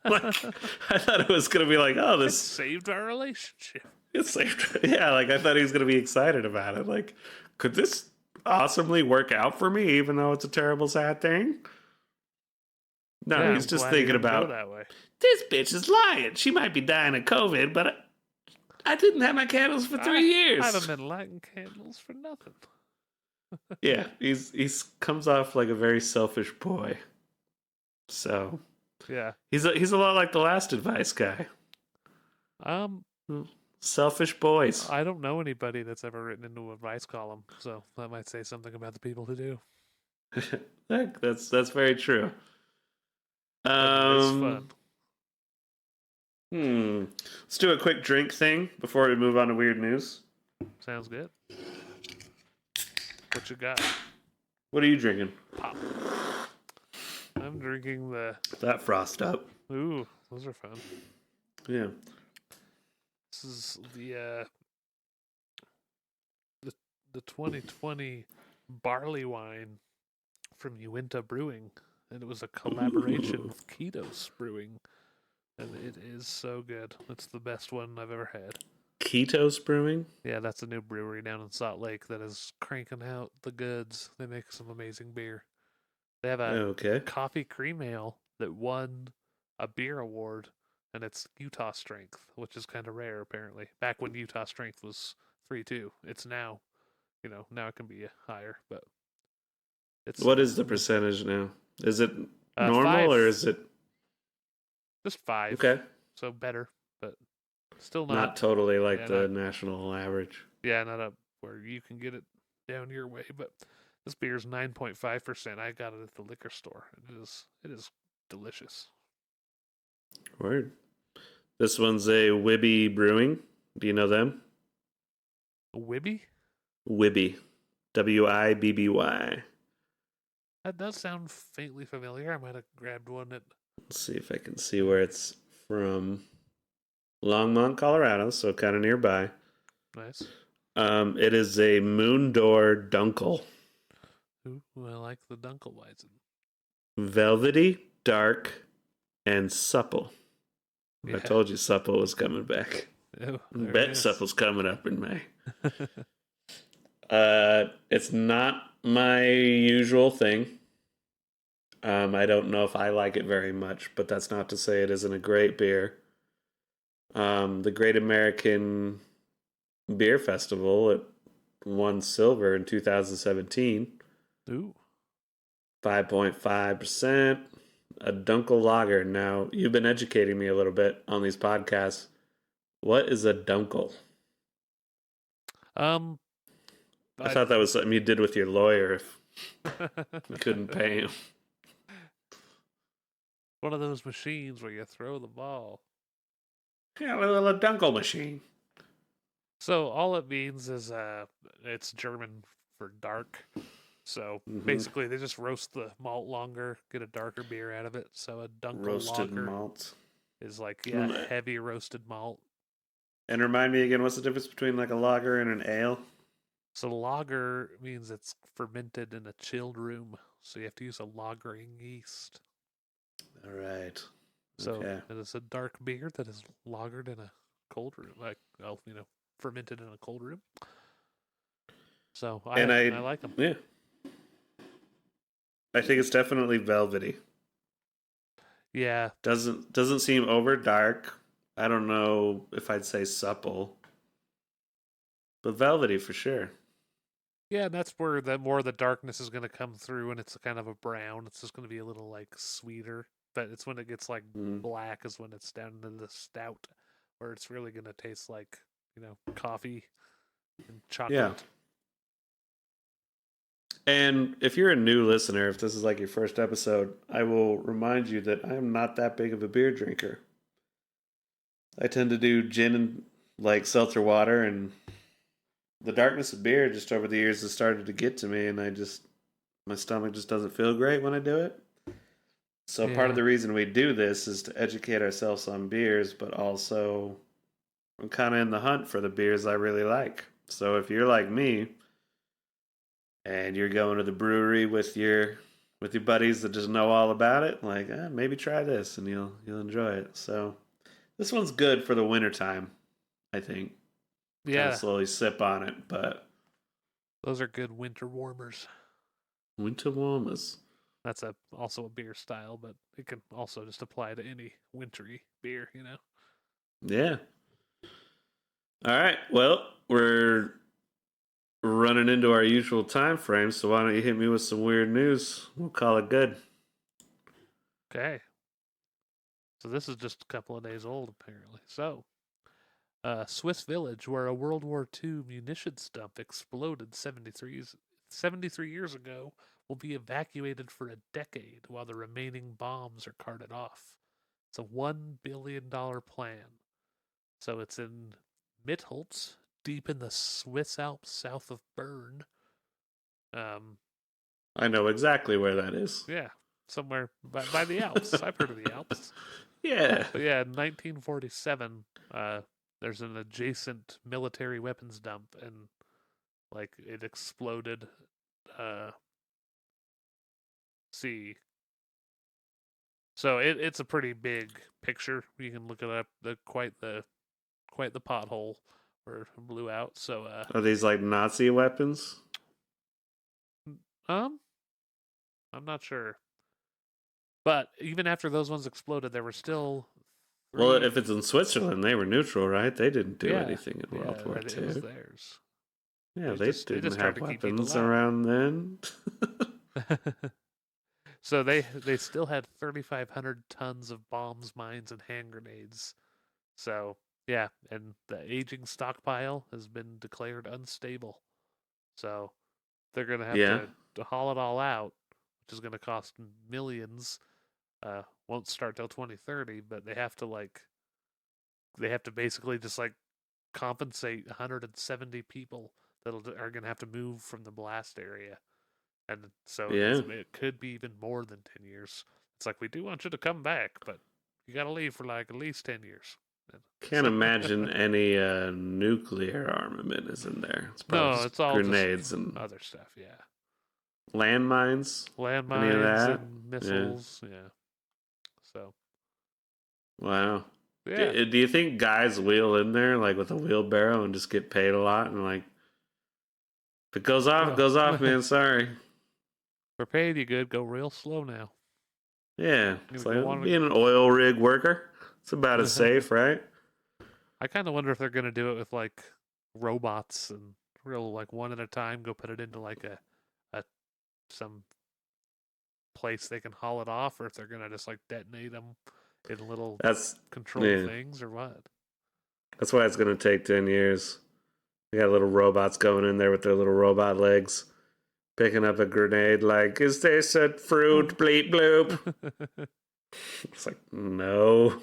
Like, I thought it was going to be like, oh, this saved our relationship. It saved, yeah. Like, I thought he was going to be excited about it. Like, could this awesomely work out for me, even though it's a terrible, sad thing? No, yeah, he's just thinking about, that way. This bitch is lying. She might be dying of COVID, but I didn't have my candles for 3 years. I haven't been lighting candles for nothing. Yeah, he's comes off like a very selfish boy. So yeah, he's a lot like the last advice guy. Selfish boys. I don't know anybody that's ever written into an advice column, so that might say something about the people who do. That's very true. It's fun. Let's do a quick drink thing before we move on to weird news. Sounds good. What you got? What are you drinking? Pop. I'm drinking that Frost Up. Ooh, those are fun. Yeah. This is the 2020 barley wine from Uinta Brewing, and it was a collaboration with Ketos Brewing, and it is so good. It's the best one I've ever had. Ketos Brewing? Yeah, that's a new brewery down in Salt Lake that is cranking out the goods. They make some amazing beer. They have a coffee cream ale that won a beer award, and it's Utah Strength, which is kind of rare apparently. Back when Utah Strength was 3.2, it's now, now it can be higher, but it's. What is the percentage now? Is it normal 5. or is it Just 5? Okay. so better, but still Not not. totally like Yeah, the not national average. not up where you can get it down your way. But this beer is 9.5%. I got it at the liquor store. It is delicious. Word. This one's a Wibby Brewing. Do you know them? A Wibby? Wibby. Wibby. That does sound faintly familiar. I might have grabbed one at. Let's see if I can see where it's from. Longmont, Colorado, so kind of nearby. Nice. It is a Moon Door Dunkel. Ooh, I like the Dunkelweizen. Velvety, dark, and supple. Yeah. I told you supple was coming back. Oh, Bet supple's coming up in May. it It's not my usual thing. I don't know if I like it very much, but that's not to say it isn't a great beer. The Great American Beer Festival, it won silver in 2017. Ooh. 5.5%. A Dunkel Lager. Now, you've been educating me a little bit on these podcasts. What is a Dunkel? I thought that was something you did with your lawyer if you couldn't pay him. One of those machines where you throw the ball. Yeah, a little Dunkel machine. So all it means is it's German for dark. So basically they just roast the malt longer, get a darker beer out of it. So a Dunkel Roasted lager malt. is like Mm. heavy roasted malt. And remind me again, what's the difference between like a lager and an ale? So lager means it's fermented in a chilled room. So you have to use a lagering yeast. All right. So Okay. it is a dark beer that is lagered in a cold room, fermented in a cold room. So I like them. Yeah. I think it's definitely velvety. Yeah. Doesn't seem over dark. I don't know if I'd say supple, but velvety for sure. Yeah, and that's where the more the darkness is going to come through, and it's kind of a brown. It's just going to be a little like sweeter, but it's when it gets like black is when it's down into the stout, where it's really going to taste like coffee and chocolate. Yeah. And if you're a new listener, if this is like your first episode, I will remind you that I am not that big of a beer drinker. I tend to do gin and like seltzer water, and the darkness of beer just over the years has started to get to me, and my stomach just doesn't feel great when I do it. So part of the reason we do this is to educate ourselves on beers, but also I'm kind of in the hunt for the beers I really like. So if you're like me and you're going to the brewery with your buddies that just know all about it, like maybe try this and you'll enjoy it. So this one's good for the wintertime, I think. Yeah. Kind of slowly sip on it, but those are good winter warmers. Winter warmers. That's also a beer style, but it can also just apply to any wintry beer, Yeah. All right. Well, we're running into our usual time frame, so why don't you hit me with some weird news? We'll call it good. Okay. So this is just a couple of days old, apparently. So, Swiss village where a World War II munitions dump exploded 73 years ago will be evacuated for a decade while the remaining bombs are carted off. It's a $1 billion plan. So it's in Mitholtz, deep in the Swiss Alps south of Bern. I know exactly where that is. Yeah, somewhere by the Alps. I've heard of the Alps. Yeah. But yeah, in 1947, there's an adjacent military weapons dump, and like it exploded. See, so it's a pretty big picture. You can look it up. Quite the pothole where it blew out. So Are these like Nazi weapons? I'm not sure. But even after those ones exploded, there were still. Well, if it's in Switzerland, they were neutral, right? They didn't do anything in World War II. It was theirs. Yeah, they didn't have weapons out. around then. So they still had 3,500 tons of bombs, mines, and hand grenades So, yeah, and the aging stockpile has been declared unstable. So, they're going to have Yeah. to haul it all out, which is going to cost millions. Won't start till 2030, but they have to basically just like compensate 170 people that are going to have to move from the blast area. And so Yeah. it could be even more than 10 years. It's like, we do want you to come back, but you got to leave for like at least 10 years. Can't imagine any nuclear armament is in there. It's probably No, just it's all just grenades and other stuff. Yeah. landmines. Any of Landmines that? and Yeah. missiles. Yeah. So, Wow. yeah. Do you think guys wheel in there like with a wheelbarrow and just get paid a lot and like if it No. goes off, man. Sorry. We're paying you good. Go real slow now. Yeah, I'm it's going to like want being an oil rig worker. It's about as to. safe, right? I kind of wonder if they're going to do it with like robots and real like one at a time go put it into like a some place they can haul it off, or if they're going to just like detonate them in little That's controlled yeah. things or what. That's why it's gonna take 10 years. We got little robots going in there with their little robot legs, picking up a grenade. Like, is this a fruit? Bleep bloop. It's like, no.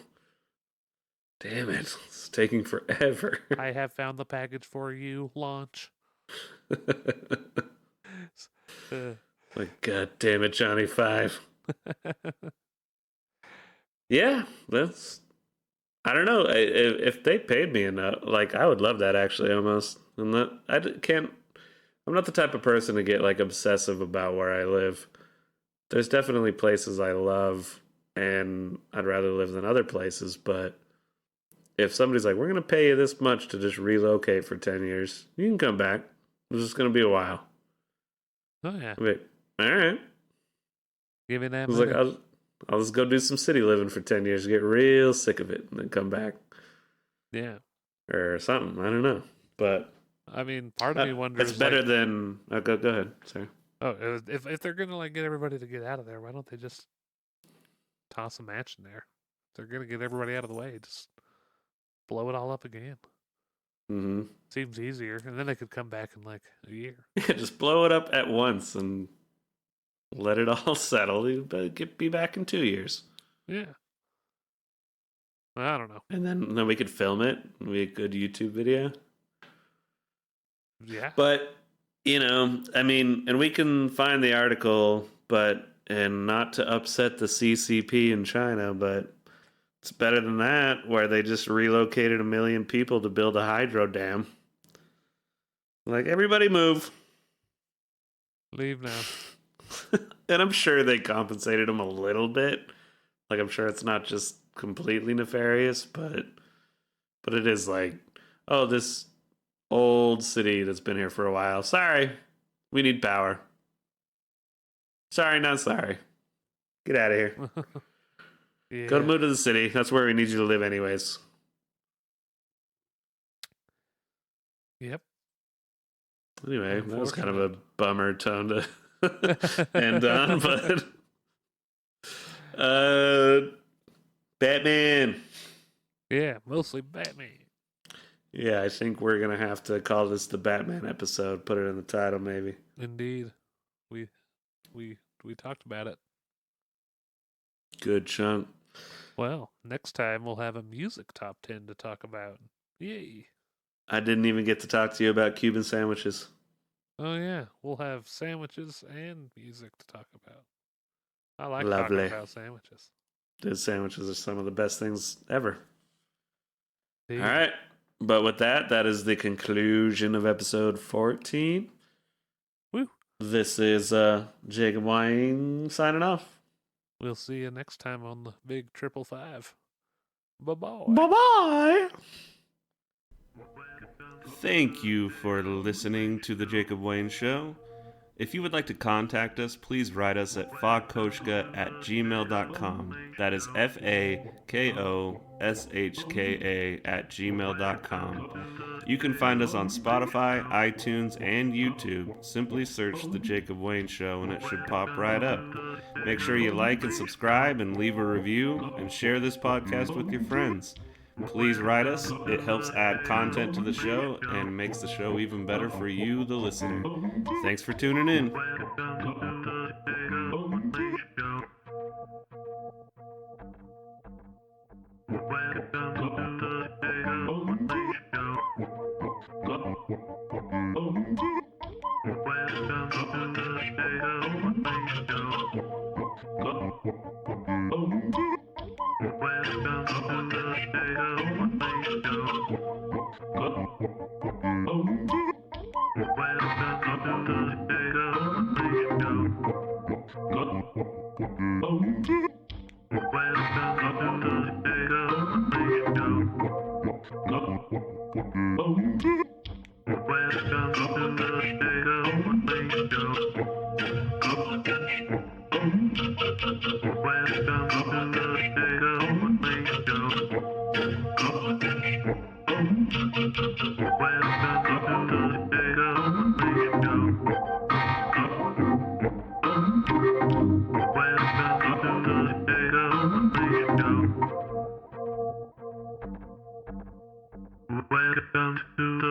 Damn it! It's taking forever. I have found the package for you. Launch. Like, god damn it, Johnny Five. Yeah, that's. I don't know if they paid me enough. Like, I would love that actually. Almost, and that can't. I'm not the type of person to get like obsessive about where I live. There's definitely places I love, and I'd rather live than other places. But if somebody's like, "We're gonna pay you this much to just relocate for 10 years," you can come back. It's just gonna be a while. Oh yeah. I'm like, all right. Give me I that was like, money. I'll just go do some city living for 10 years, get real sick of it, and then come back Yeah. or something. I don't know, but I mean, part of me it's wonders like, better than. Go ahead. Sorry. oh, if they're gonna like get everybody to get out of there, why don't they just toss a match in there? If they're gonna get everybody out of the way, just blow it all up again. Mm-hmm. Seems easier, and then they could come back in like a year. Yeah, just blow it up at once and let it all settle. You'll be back in 2 years. Yeah. I don't know. And then we could film it. It'd be a good YouTube video. Yeah. But, I mean, and we can find the article, and not to upset the CCP in China, but it's better than that, where they just relocated 1 million people to build a hydro dam. Like, everybody move. Leave now. And I'm sure they compensated them a little bit. Like, I'm sure it's not just completely nefarious, but it is like, oh, this old city that's been here for a while. Sorry, we need power. Sorry, not sorry. Get out of here. Yeah. Go to move to the city. That's where we need you to live, anyways. Yep. Anyway, that was kind of a bummer tone to end on, but Batman. Yeah, mostly Batman. Yeah, I think we're gonna have to call this the Batman episode. Put it in the title, maybe. Indeed. We talked about it. Good chunk. Well, next time we'll have a music top 10 to talk about. Yay. I didn't even get to talk to you about Cuban sandwiches. Oh yeah, we'll have sandwiches and music to talk about. I like Lovely. talking about sandwiches. Those sandwiches are some of the best things ever. Indeed. All right. But with that is the conclusion of episode 14. Woo. This is Jacob Wine signing off. We'll see you next time on the big 555. Bye-bye. Bye-bye. Thank you for listening to The Jacob Wayne Show. If you would like to contact us, please write us at fakkoshka@gmail.com. That is FAKOSHKA@gmail.com. You can find us on Spotify, iTunes, and YouTube. Simply search The Jacob Wayne Show and it should pop right up. Make sure you like and subscribe and leave a review and share this podcast with your friends. Please write us. It helps add content to the show and makes the show even better for you, the listener. Thanks for tuning in. Welcome to